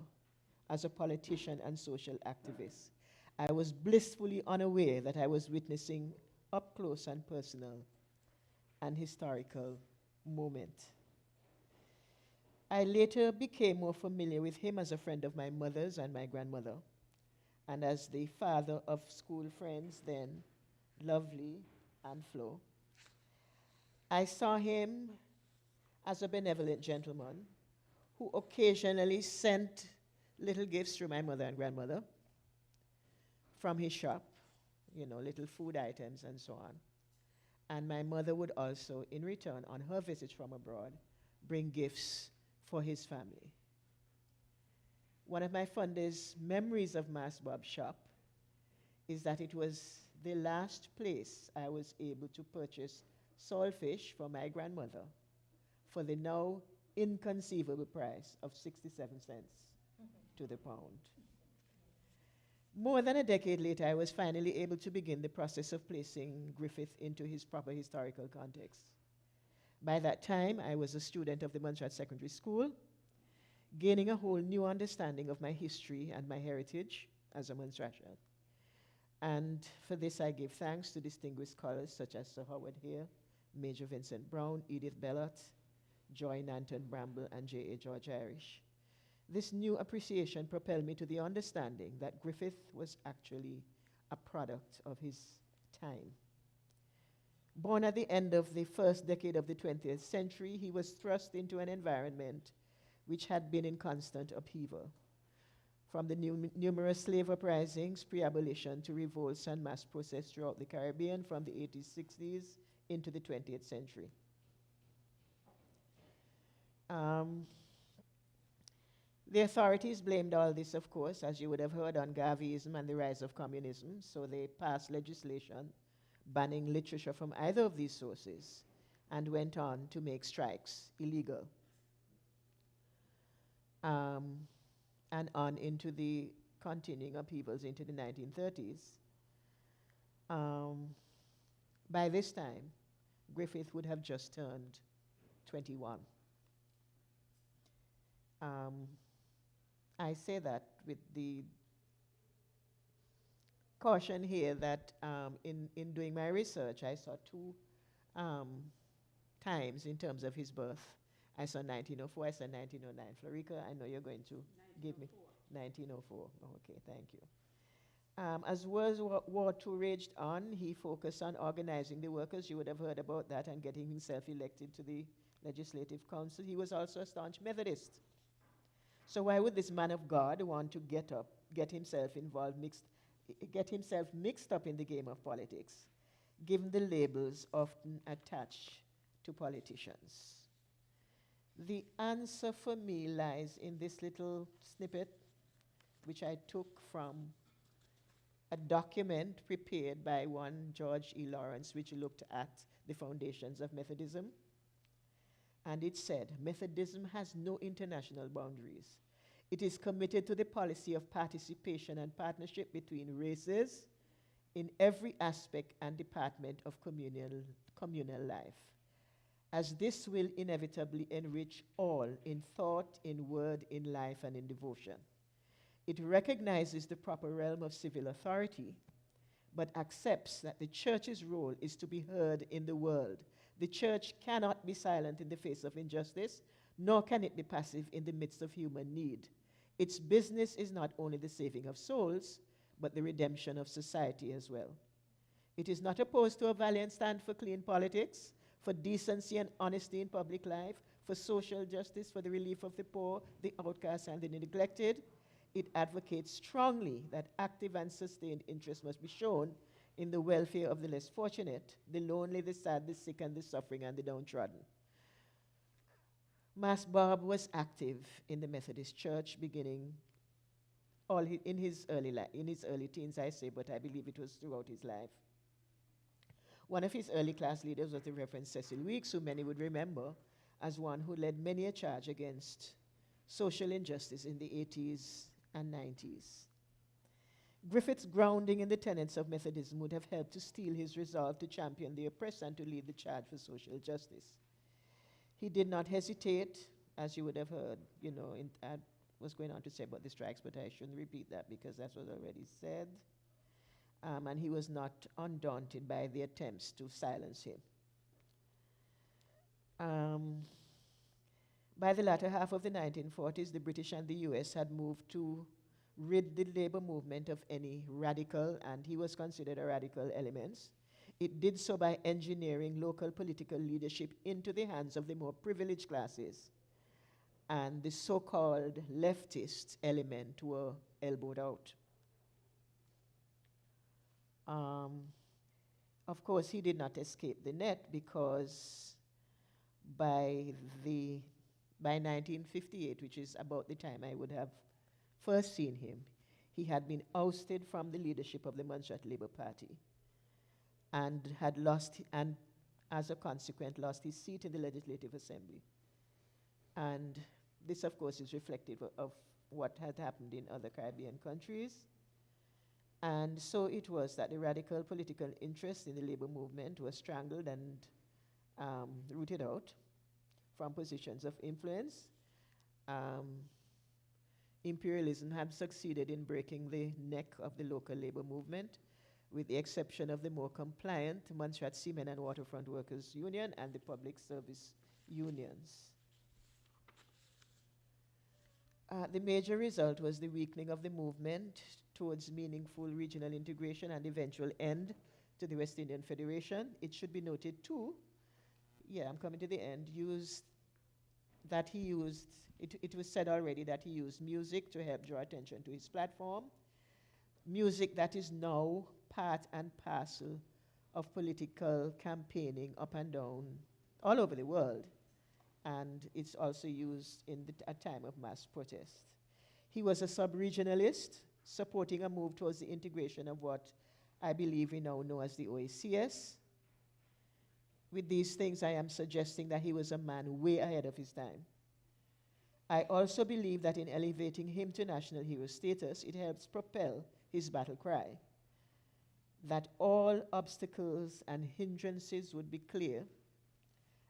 as a politician and social activist. I was blissfully unaware that I was witnessing up close and personal an historical moment. I later became more familiar with him as a friend of my mother's and my grandmother, and as the father of school friends then, Lovely and Flo. I saw him as a benevolent gentleman who occasionally sent little gifts to my mother and grandmother from his shop, little food items and so on. And my mother would also, in return, on her visits from abroad, bring gifts for his family. One of my fondest memories of Mas Bob's shop is that it was the last place I was able to purchase saltfish for my grandmother for the now inconceivable price of 67 cents to the pound. More than a decade later, I was finally able to begin the process of placing Griffith into his proper historical context. By that time, I was a student of the Montserrat Secondary School, gaining a whole new understanding of my history and my heritage as a Montserratian. And for this, I give thanks to distinguished scholars such as Sir Howard Hare, Major Vincent Brown, Edith Bellot, Joy Nanton Bramble, and J.A. George Irish. This new appreciation propelled me to the understanding that Griffith was actually a product of his time. Born at the end of the first decade of the 20th century, he was thrust into an environment which had been in constant upheaval. From the numerous slave uprisings, pre-abolition, to revolts and mass protests throughout the Caribbean from the 80s, 60s into the 20th century. The authorities blamed all this, of course, as you would have heard, on Garveyism and the rise of communism, so they passed legislation banning literature from either of these sources and went on to make strikes illegal. And on into the continuing upheavals into the 1930s. By this time, Griffith would have just turned 21. I say that with the caution here that in doing my research, I saw two times in terms of his birth. I saw 1904, I saw 1909. Florica, I know you're going to give me 1904. Okay, thank you. As World War II raged on, he focused on organizing the workers. You would have heard about that, and getting himself elected to the Legislative Council. He was also a staunch Methodist. So why would this man of God want to get himself mixed up in the game of politics, given the labels often attached to politicians? The answer for me lies in this little snippet, which I took from a document prepared by one George E. Lawrence, which looked at the foundations of Methodism. And it said, Methodism has no international boundaries. It is committed to the policy of participation and partnership between races in every aspect and department of communal life, as this will inevitably enrich all in thought, in word, in life, and in devotion. It recognizes the proper realm of civil authority, but accepts that the church's role is to be heard in the world. The church cannot be silent in the face of injustice, nor can it be passive in the midst of human need. Its business is not only the saving of souls, but the redemption of society as well. It is not opposed to a valiant stand for clean politics, for decency and honesty in public life, for social justice, for the relief of the poor, the outcast, and the neglected. It advocates strongly that active and sustained interest must be shown in the welfare of the less fortunate, the lonely, the sad, the sick, and the suffering, and the downtrodden. Mas Bob was active in the Methodist Church beginning in his early teens, I say, but I believe it was throughout his life. One of his early class leaders was the Reverend Cecil Weeks, who many would remember as one who led many a charge against social injustice in the 80s and 90s. Griffith's grounding in the tenets of Methodism would have helped to steel his resolve to champion the oppressed and to lead the charge for social justice. He did not hesitate, as you would have heard, I was going on to say about the strikes, but I shouldn't repeat that because that was already said. And he was not undaunted by the attempts to silence him. By the latter half of the 1940s, the British and the US had moved to rid the labor movement of any radical, and he was considered a radical, elements. It did so by engineering local political leadership into the hands of the more privileged classes, and the so-called leftist element were elbowed out. Of course, he did not escape the net because by 1958, which is about the time I would have first seen him, he had been ousted from the leadership of the Montserrat Labour Party and had lost, and as a consequence, lost his seat in the Legislative Assembly. And this, of course, is reflective of what had happened in other Caribbean countries. And so it was that the radical political interest in the labor movement was strangled and rooted out from positions of influence. Imperialism had succeeded in breaking the neck of the local labor movement, with the exception of the more compliant Montserrat Seamen and Waterfront Workers Union and the public service unions. The major result was the weakening of the movement towards meaningful regional integration and eventual end to the West Indian Federation. It should be noted too, I'm coming to the end, it was said already that he used music to help draw attention to his platform, music that is now part and parcel of political campaigning up and down all over the world, and it's also used in a time of mass protest. He was a sub-regionalist, supporting a move towards the integration of what I believe we now know as the OACS. With these things, I am suggesting that he was a man way ahead of his time. I also believe that in elevating him to national hero status, it helps propel his battle cry, that all obstacles and hindrances would be clear,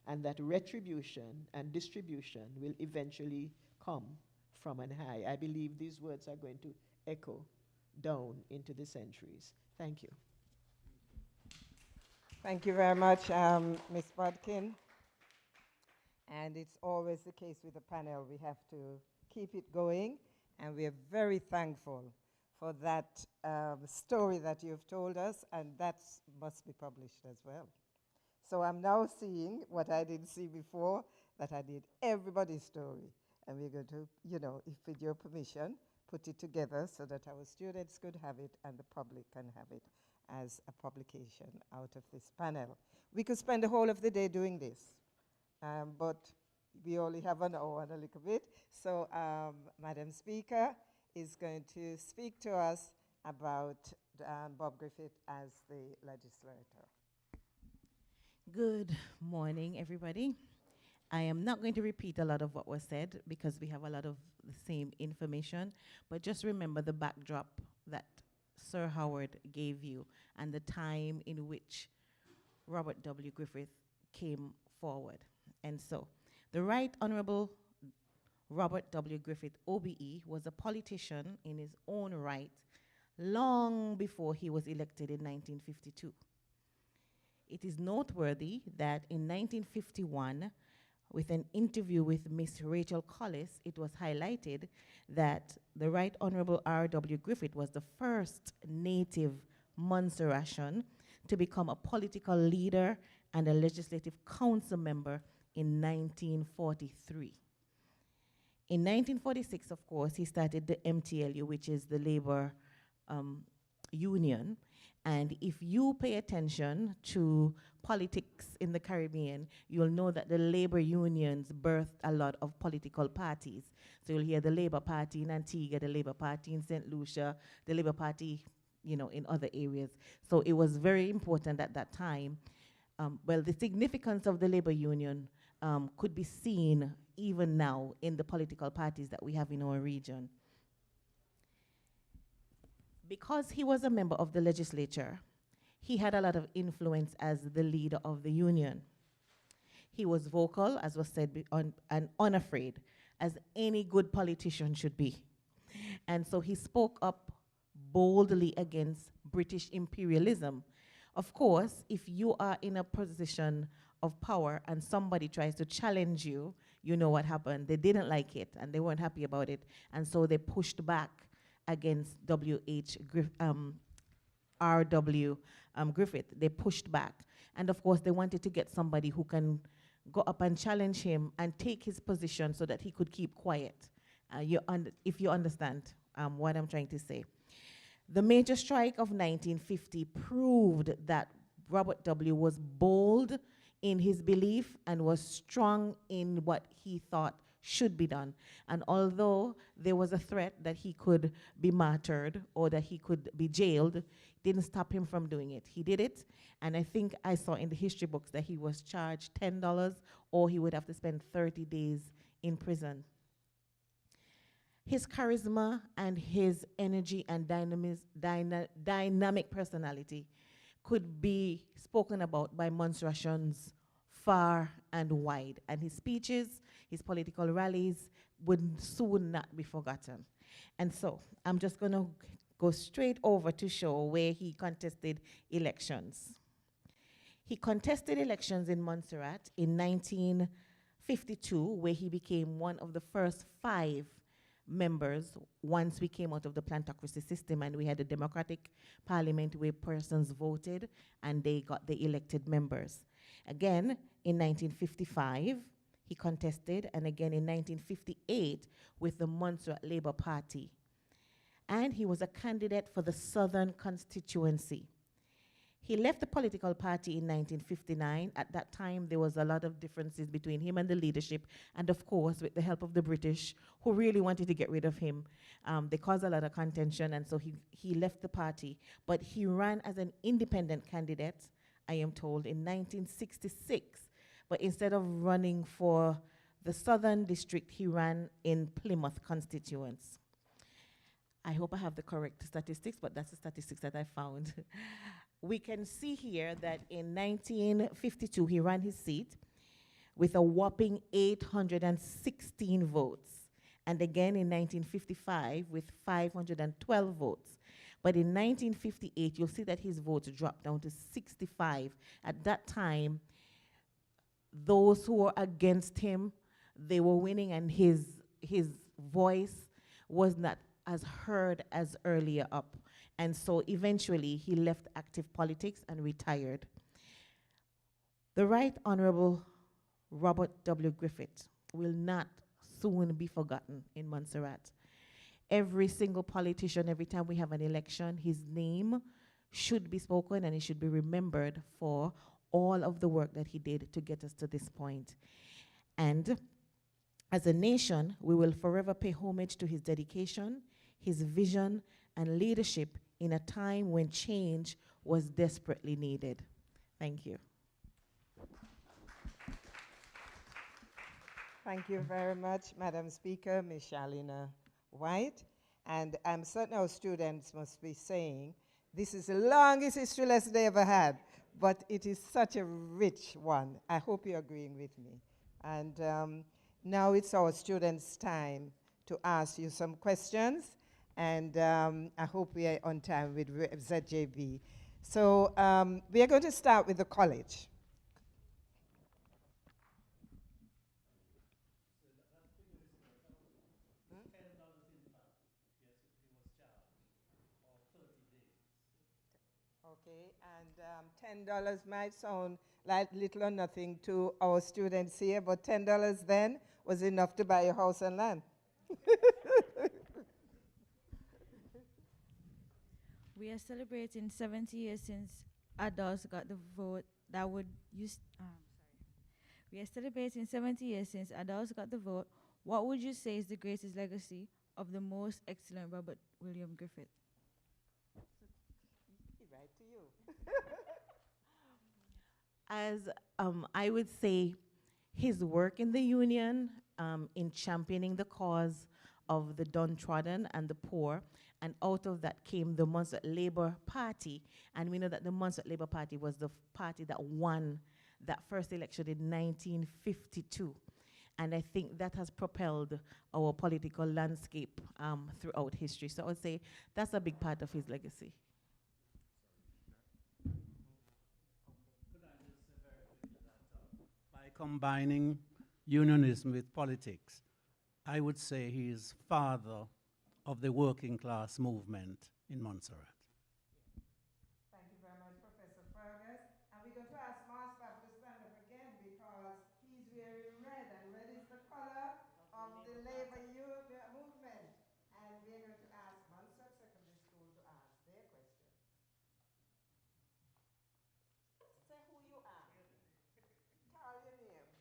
and that retribution and distribution will eventually come from on high. I believe these words are going to echo down into the centuries. Thank you. Thank you very much, Ms. Bodkin. And it's always the case with the panel. We have to keep it going, and we are very thankful for that story that you've told us, and that must be published as well. So I'm now seeing what I didn't see before, that I did everybody's story. And we're going to, if with your permission, put it together so that our students could have it and the public can have it as a publication out of this panel. We could spend the whole of the day doing this, but we only have an hour and a little bit. So Madam Speaker is going to speak to us about Bob Griffith as the legislator. Good morning, everybody. I am not going to repeat a lot of what was said because we have a lot of the same information, but just remember the backdrop that Sir Howard gave you and the time in which Robert W. Griffith came forward. And so, the Right Honorable Robert W. Griffith, OBE, was a politician in his own right, long before he was elected in 1952. It is noteworthy that in 1951, with an interview with Miss Rachel Collis, it was highlighted that the Right Honorable R.W. Griffith was the first native Montserratian to become a political leader and a legislative council member in 1943. In 1946, of course, he started the MTLU, which is the labor union. And if you pay attention to politics in the Caribbean, you'll know that the labor unions birthed a lot of political parties. So you'll hear the Labour Party in Antigua, the Labour Party in St. Lucia, the Labour Party, in other areas. So it was very important at that time. Well, the significance of the labor union could be seen even now in the political parties that we have in our region. Because he was a member of the legislature, he had a lot of influence as the leader of the union. He was vocal, as was said, and unafraid, as any good politician should be. And so he spoke up boldly against British imperialism. Of course, if you are in a position of power and somebody tries to challenge you, you know what happened. They didn't like it, and they weren't happy about it, and so they pushed back against R.W. Griffith. They pushed back. And of course, they wanted to get somebody who can go up and challenge him and take his position so that he could keep quiet. If you understand what I'm trying to say. The major strike of 1950 proved that Robert W. was bold in his belief and was strong in what he thought should be done. And although there was a threat that he could be martyred or that he could be jailed, didn't stop him from doing it. He did it, and I think I saw in the history books that he was charged $10 or he would have to spend 30 days in prison. His charisma and his energy and dynamic personality could be spoken about by Montserratians far and wide, and his speeches, his political rallies would soon not be forgotten. And so I'm just going to go straight over to show where he contested elections. He contested elections in Montserrat in 1952, where he became one of the first 5 members once we came out of the plantocracy system and we had a democratic parliament where persons voted and they got the elected members. Again, in 1955, he contested, and again in 1958 with the Montserrat Labour Party. And he was a candidate for the Southern constituency. He left the political party in 1959. At that time, there was a lot of differences between him and the leadership, and of course, with the help of the British, who really wanted to get rid of him. They caused a lot of contention, and so he left the party. But he ran as an independent candidate, I am told, in 1966. But instead of running for the Southern District, he ran in Plymouth constituents. I hope I have the correct statistics, but that's the statistics that I found. We can see here that in 1952, he ran his seat with a whopping 816 votes. And again in 1955 with 512 votes. But in 1958, you'll see that his votes dropped down to 65. At that time, those who were against him, they were winning, and his voice was not as heard as earlier up. And so eventually he left active politics and retired. The Right Honorable Robert W. Griffith will not soon be forgotten in Montserrat. Every single politician, every time we have an election, his name should be spoken and he should be remembered for all of the work that he did to get us to this point. And as a nation, we will forever pay homage to his dedication, his vision, and leadership in a time when change was desperately needed. Thank you. Thank you very much, Madam Speaker, Ms. Shalina White. And I'm certain our students must be saying, this is the longest history lesson they ever had, but it is such a rich one. I hope you're agreeing with me. And now it's our students' time to ask you some questions. And I hope we are on time with ZJB. So we are going to start with the college. Okay, and $10 might sound like little or nothing to our students here, but $10 then was enough to buy a house and land. We are celebrating 70 years since adults got the vote that would use. We are celebrating 70 years since adults got the vote. What would you say is the greatest legacy of the most excellent Robert William Griffith? Right to you. As I would say, his work in the union, in championing the cause of the downtrodden and the poor, and out of that came the Munster Labour Party, and we know that the Munster Labour Party was the party that won that first election in 1952. And I think that has propelled our political landscape throughout history. So I would say that's a big part of his legacy. By combining unionism with politics, I would say he is father of the working class movement in Montserrat. Thank you very much, Professor Fergus. And we're going to ask Master to stand up again because he's wearing red, and red is the color of the labor movement. And we're going to ask Montserrat Secondary School to ask their question. Say who you are. Call your name.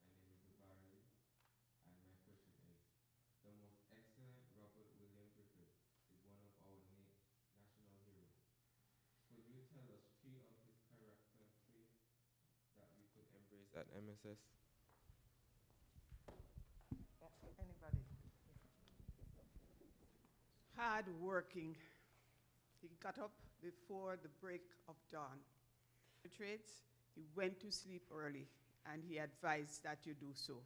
My name is Barley, and my question is, the most excellent Robert William Griffith is one of our national heroes. Could you tell us 3 of his character traits that we could embrace at MSS? Anybody? Hard working. He got up before the break of dawn. The traits, he went to sleep early, and he advised that you do so.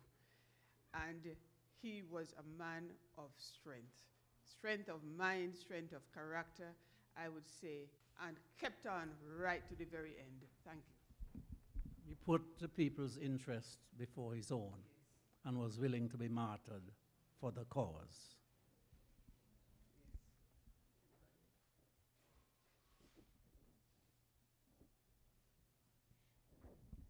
And he was a man of strength of mind, strength of character, I would say, and kept on right to the very end. Thank you. He put the people's interest before his own and was willing to be martyred for the cause.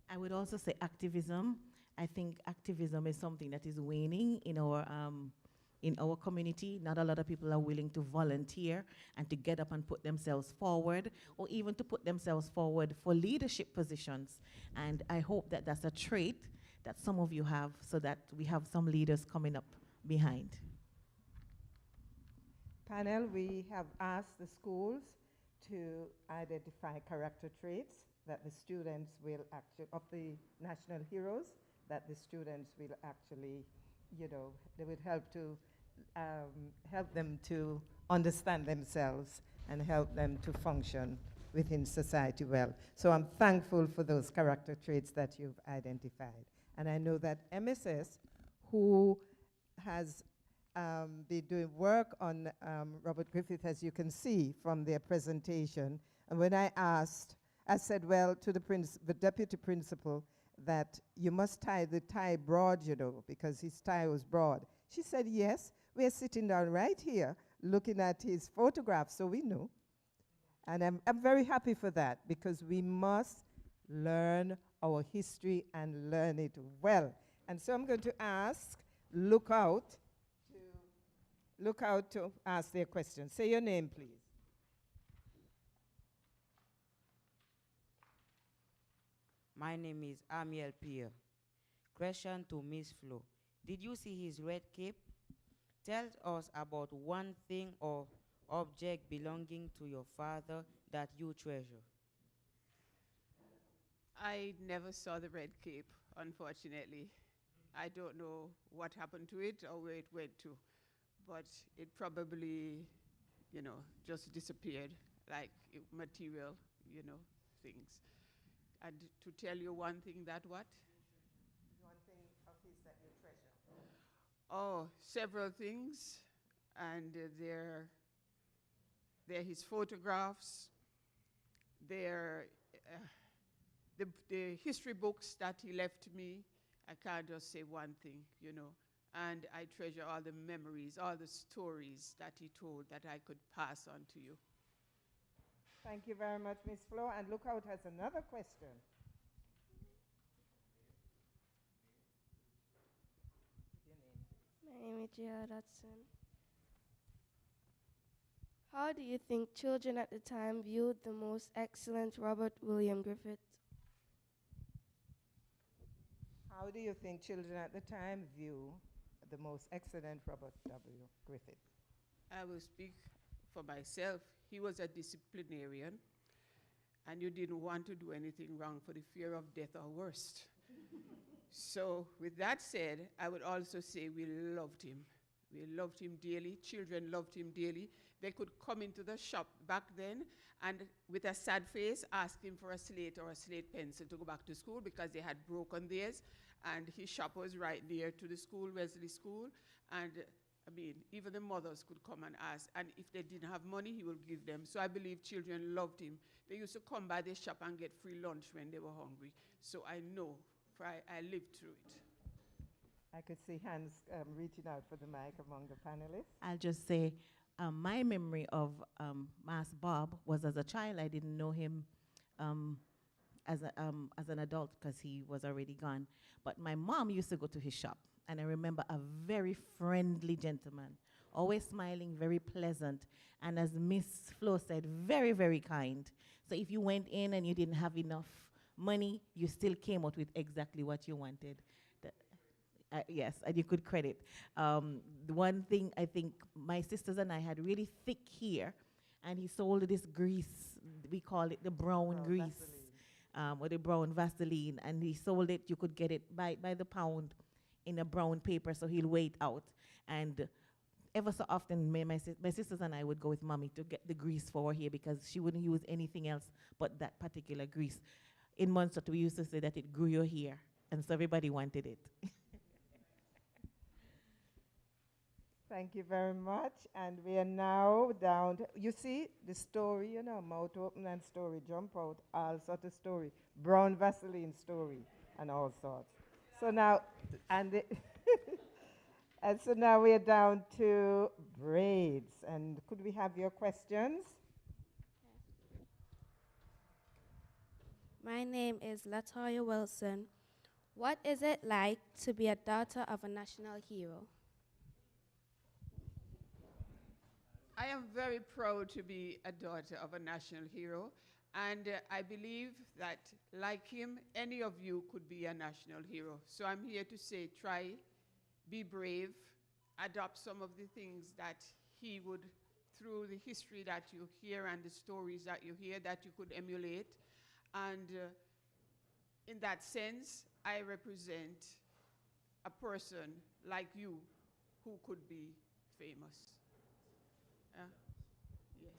I would also say activism. I think activism is something that is waning in our community. Not a lot of people are willing to volunteer and to get up and put themselves forward, or even to put themselves forward for leadership positions. And I hope that that's a trait that some of you have, so that we have some leaders coming up behind. Panel, we have asked the schools to identify character traits that the students will actually, of the national heroes, that the students will actually, they would help them to understand themselves and help them to function within society well. So I'm thankful for those character traits that you've identified. And I know that MSS, who has been doing work on Robert Griffith, as you can see from their presentation, and when I asked, I said, well, to the deputy principal, that you must tie the tie broad, because his tie was broad. She said, yes, we're sitting down right here looking at his photograph, so we know. And I'm very happy for that, because we must learn our history and learn it well. And so I'm going to ask, look out to ask their questions. Say your name, please. My name is Amiel Pierre. Question to Miss Flo. Did you see his red cape? Tell us about one thing or object belonging to your father that you treasure. I never saw the red cape, unfortunately. I don't know what happened to it or where it went to, but it probably, just disappeared, like material, things. And to tell you one thing that what? One thing of his that you treasure. Oh, several things. And they're his photographs. They're the history books that he left me. I can't just say one thing, you know. And I treasure all the memories, all the stories that he told that I could pass on to you. Thank you very much, Ms. Flo. And Lookout has another question. My name is Gerard Hudson. How do you think children at the time viewed the most excellent Robert William Griffith? How do you think children at the time view the most excellent Robert W. Griffith? I will speak for myself. He was a disciplinarian, and you didn't want to do anything wrong for the fear of death or worse. So with that said, I would also say we loved him. We loved him dearly. Children loved him dearly. They could come into the shop back then and with a sad face ask him for a slate or a slate pencil to go back to school because they had broken theirs. And his shop was right near to the school, Wesley School. And I mean, even the mothers could come and ask. And if they didn't have money, he would give them. So I believe children loved him. They used to come by the shop and get free lunch when they were hungry. So I know, for I lived through it. I could see hands reaching out for the mic among the panelists. I'll just say my memory of Mas Bob was as a child. I didn't know him as an adult because he was already gone. But my mom used to go to his shop, and I remember a very friendly gentleman, always smiling, very pleasant, and as Miss Flo said, very, very kind. So if you went in and you didn't have enough money, you still came out with exactly what you wanted. Yes, and you could credit. The one thing I think my sisters and I had really thick hair, and he sold this grease. We call it the brown grease, or the brown Vaseline, and he sold it. You could get it by the pound in a brown paper, so he'll weigh it out. And ever so often, my sisters and I would go with mommy to get the grease for her hair because she wouldn't use anything else but that particular grease. In Montserrat, we used to say that it grew your hair, and so everybody wanted it. Thank you very much. And we are now down to, you see, the story, you know, mouth open and story, jump out, all sort of story, brown Vaseline story, and all sorts. So now, and so now we are down to braids. And could we have your questions? My name is Latoya Wilson. What is it like to be a daughter of a national hero? I am very proud to be a daughter of a national hero, and I believe that, like him, any of you could be a national hero. So I'm here to say, try, be brave, adopt some of the things that he would, through the history that you hear and the stories that you hear, that you could emulate. And in that sense, I represent a person like you who could be famous. Yes.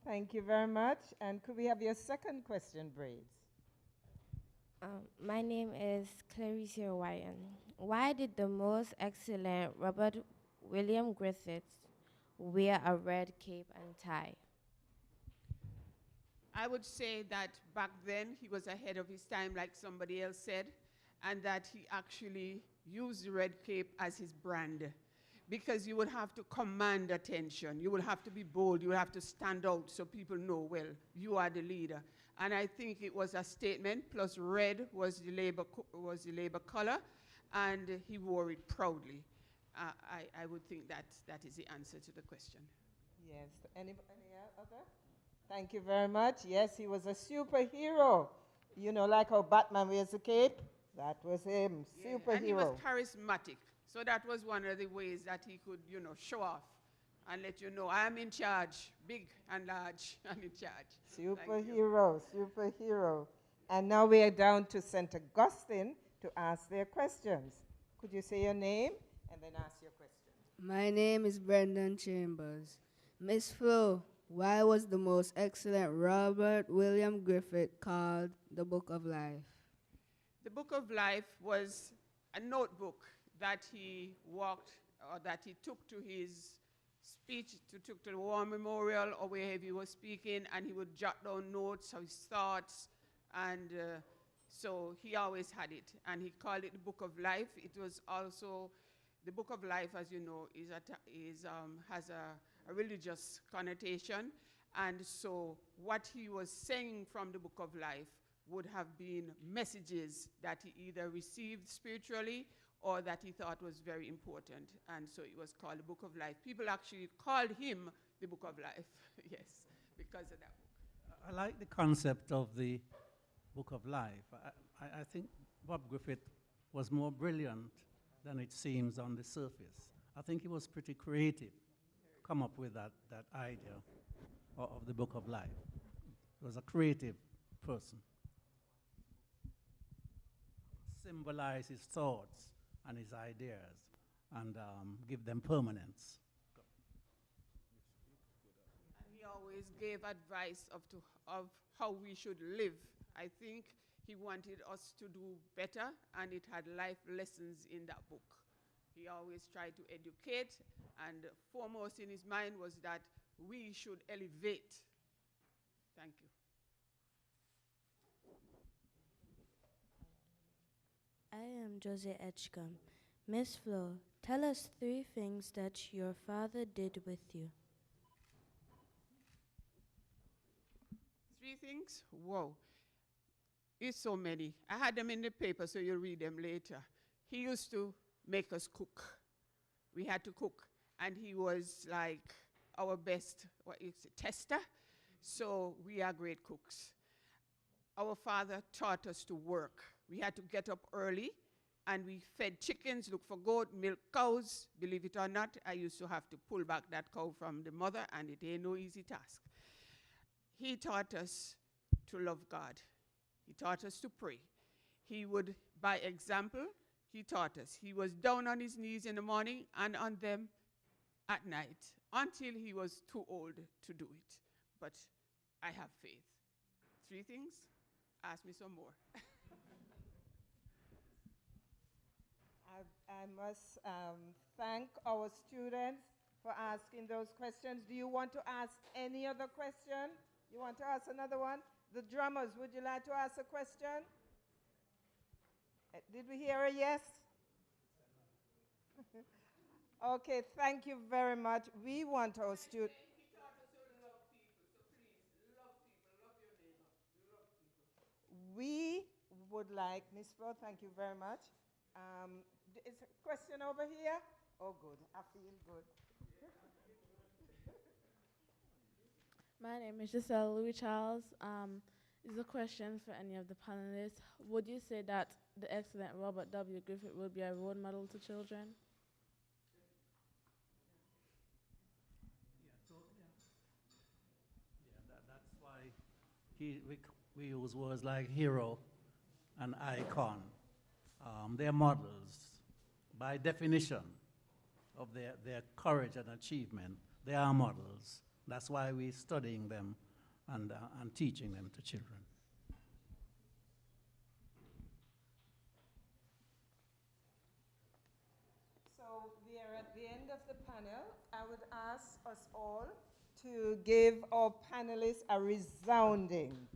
Thank you very much. And could we have your second question, Braids? My name is Clarice Ryan. Why did the most excellent Robert William Griffith wear a red cape and tie? I would say that back then he was ahead of his time, like somebody else said, and that he actually used the red cape as his brand. Because you would have to command attention. You would have to be bold. You would have to stand out so people know, well, you are the leader. And I think it was a statement, plus red was the labor color, and he wore it proudly. I would think that is the answer to the question. Yes. Any other? Thank you very much. Yes, he was a superhero. You know, like how Batman wears a cape? That was him, Yeah, superhero. and he was charismatic. So that was one of the ways that he could, you know, show off and let you know, I am in charge, big and large, and in charge. Superhero, superhero. And now we are down to St. Augustine to ask their questions. Could you say your name and then ask your question? My name is Brendan Chambers. Miss Flo, why was the most excellent Robert William Griffith called the Book of Life? The Book of Life was a notebook that he walked or that he took to his speech, took to the War Memorial or wherever he was speaking, and he would jot down notes of his thoughts, and so he always had it, and he called it the Book of Life. It was also, the Book of Life, as you know, has a religious connotation, and so what he was saying from the Book of Life would have been messages that he either received spiritually or that he thought was very important, and so it was called the Book of Life. People actually called him the Book of Life, yes, because of that book. I like the concept of the Book of Life. I think Bob Griffith was more brilliant than it seems on the surface. I think he was pretty creative to come up with that idea of the Book of Life. He was a creative person. Symbolize his thoughts and his ideas and give them permanence. And he always gave advice of how we should live. I think he wanted us to do better, and it had life lessons in that book. He always tried to educate, and foremost in his mind was that we should elevate. Thank you. I am Jose Edgecombe. Miss Flo, tell us 3 things that your father did with you. 3 things? Whoa. It's so many. I had them in the paper, so you'll read them later. He used to make us cook. We had to cook. And he was like our best tester. So we are great cooks. Our father taught us to work. We had to get up early, and we fed chickens, look for goat, milk cows. Believe it or not, I used to have to pull back that cow from the mother, and it ain't no easy task. He taught us to love God. He taught us to pray. He would, by example, he taught us. He was down on his knees in the morning and on them at night until he was too old to do it. But I have faith. 3 things? Ask me some more. I must thank our students for asking those questions. Do you want to ask any other question? You want to ask another one? The drummers, would you like to ask a question? Did we hear a yes? Okay, thank you very much. We want our students. He taught us to love people, so please, love people, love your neighbor, love people. We would like, Ms. Flo, thank you very much. Is a question over here? Oh, good. I feel good. My name is Giselle Louis Charles. This is a question for any of the panelists. Would you say that the excellent Robert W. Griffith would be a role model to children? That's why we use words like hero and icon. They're models. By definition of their courage and achievement, they are models. That's why we're studying them and teaching them to children. So we are at the end of the panel. I would ask us all to give our panelists a resounding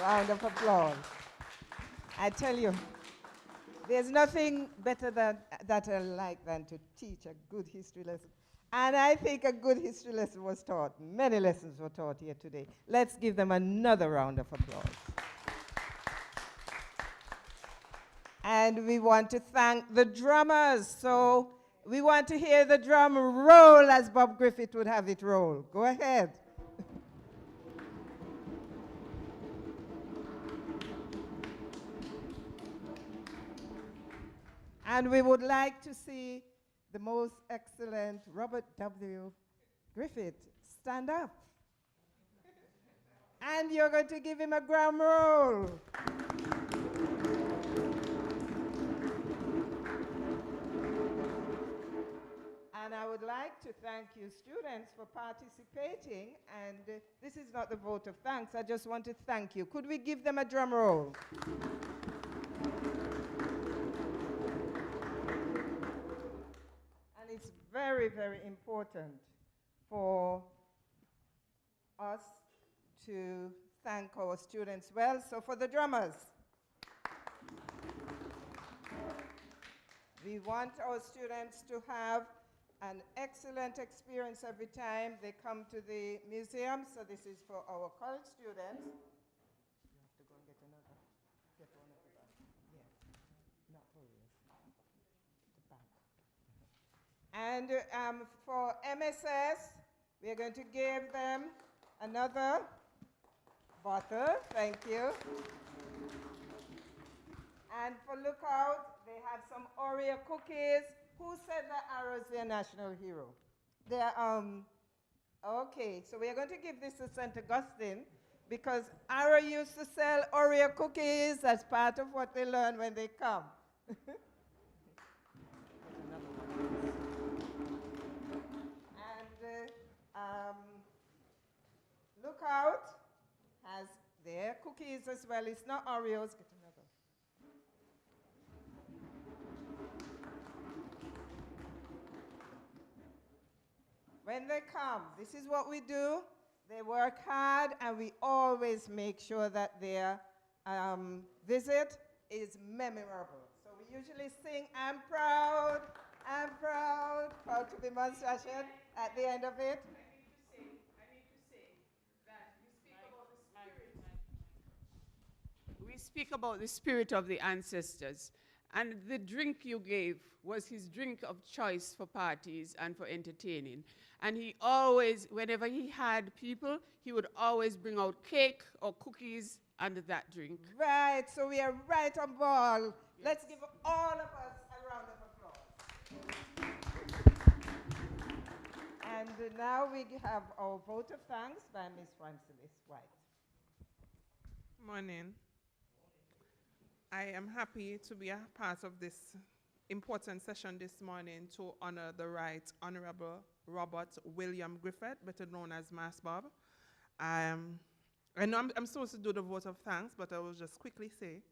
round of applause. I tell you, there's nothing better that I like than to teach a good history lesson. And I think a good history lesson was taught. Many lessons were taught here today. Let's give them another round of applause. And we want to thank the drummers. So we want to hear the drum roll as Bob Griffith would have it roll. Go ahead. And we would like to see the most excellent Robert W. Griffith stand up. And you're going to give him a drum roll. And I would like to thank you, students, for participating. And this is not the vote of thanks. I just want to thank you. Could we give them a drum roll? it's very, very important for us to thank our students well. So for the drummers, we want our students to have an excellent experience every time they come to the museum. So this is for our college students. You have to go and get another. Get one of the back. Yes. Not for real. The back. And for MSS, we are going to give them another bottle. Thank you. And for Lookout, they have some Oreo cookies. Who said that Arrow's their national hero? They're, okay, so we are going to give this to St. Augustine because Arrow used to sell Oreo cookies as part of what they learn when they come. And Lookout has their cookies as well. It's not Oreos. Get another. When they come, this is what we do. They work hard, and we always make sure that their visit is memorable. So we usually sing, I'm proud, proud to be Monstration at the end of it. I need to say that we speak about the spirit of the ancestors. And the drink you gave was his drink of choice for parties and for entertaining. And he always, whenever he had people, he would always bring out cake or cookies under that drink. Right, so we are right on ball. Yes. Let's give all of us a round of applause. And now we have our vote of thanks by Ms. Francis White. Morning. I am happy to be a part of this important session this morning to honor the Right Honorable Robert William Griffith, better known as Mass Bob. I know I'm supposed to do the vote of thanks, but I will just quickly say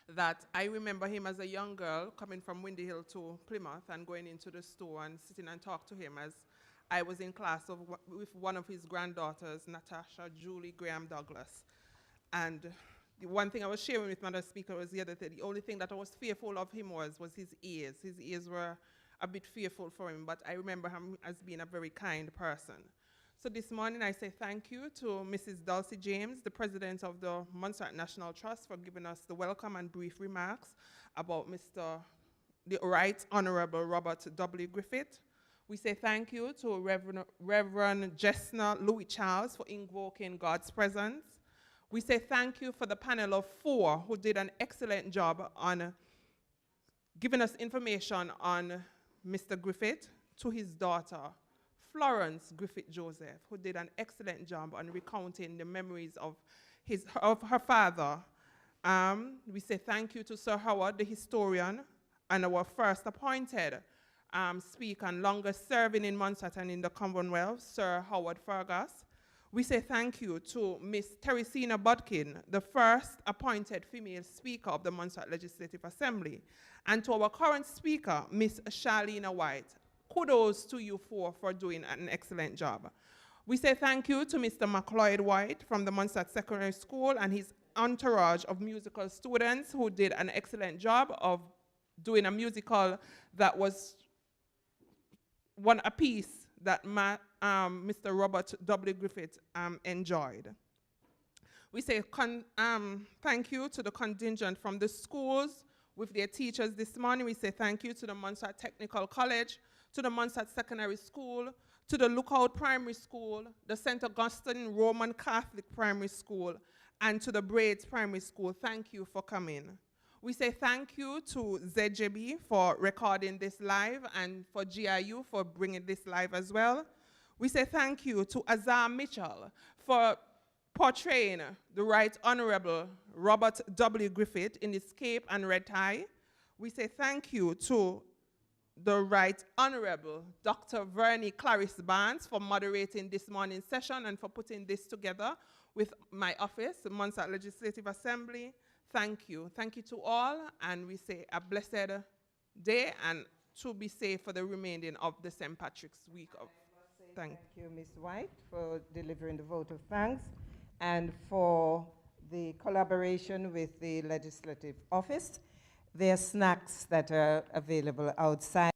that I remember him as a young girl coming from Windy Hill to Plymouth and going into the store and sitting and talk to him as I was in class with one of his granddaughters, Natasha Julie Graham Douglas. And the one thing I was sharing with Madam Speaker was the other thing. The only thing that I was fearful of him was his ears. His ears were a bit fearful for him, but I remember him as being a very kind person. So this morning I say thank you to Mrs. Dulcie James, the president of the Montserrat National Trust, for giving us the welcome and brief remarks about the Right Honorable Robert W. Griffith. We say thank you to Reverend Jessner Louis Charles for invoking God's presence. We say thank you for the panel of 4 who did an excellent job on giving us information on Mr. Griffith, to his daughter, Florence Griffith Joseph, who did an excellent job on recounting the memories of her father. We say thank you to Sir Howard, the historian, and our first appointed speaker and longest serving in Montserrat and in the Commonwealth, Sir Howard Fergus. We say thank you to Miss Teresina Bodkin, the first appointed female speaker of the Montserrat Legislative Assembly, and to our current speaker, Miss Charlena White. Kudos to you 4 for doing an excellent job. We say thank you to Mr. McLeod White from the Montserrat Secondary School and his entourage of musical students who did an excellent job of doing a musical that was a piece that Mr. Robert W. Griffith enjoyed. We say thank you to the contingent from the schools with their teachers this morning. We say thank you to the Montserrat Technical College, to the Montserrat Secondary School, to the Lookout Primary School, the St. Augustine Roman Catholic Primary School, and to the Braids Primary School. Thank you for coming. We say thank you to ZJB for recording this live and for GIU for bringing this live as well. We say thank you to Azar Mitchell for portraying the Right Honorable Robert W. Griffith in his cape and red tie. We say thank you to the Right Honorable Dr. Vernie Clarice Barnes for moderating this morning's session and for putting this together with my office, the Montserrat Legislative Assembly. Thank you. Thank you to all, and we say a blessed day and to be safe for the remaining of the St. Patrick's week of. Thank you, Ms. White, for delivering the vote of thanks and for the collaboration with the Legislative Office. There are snacks that are available outside.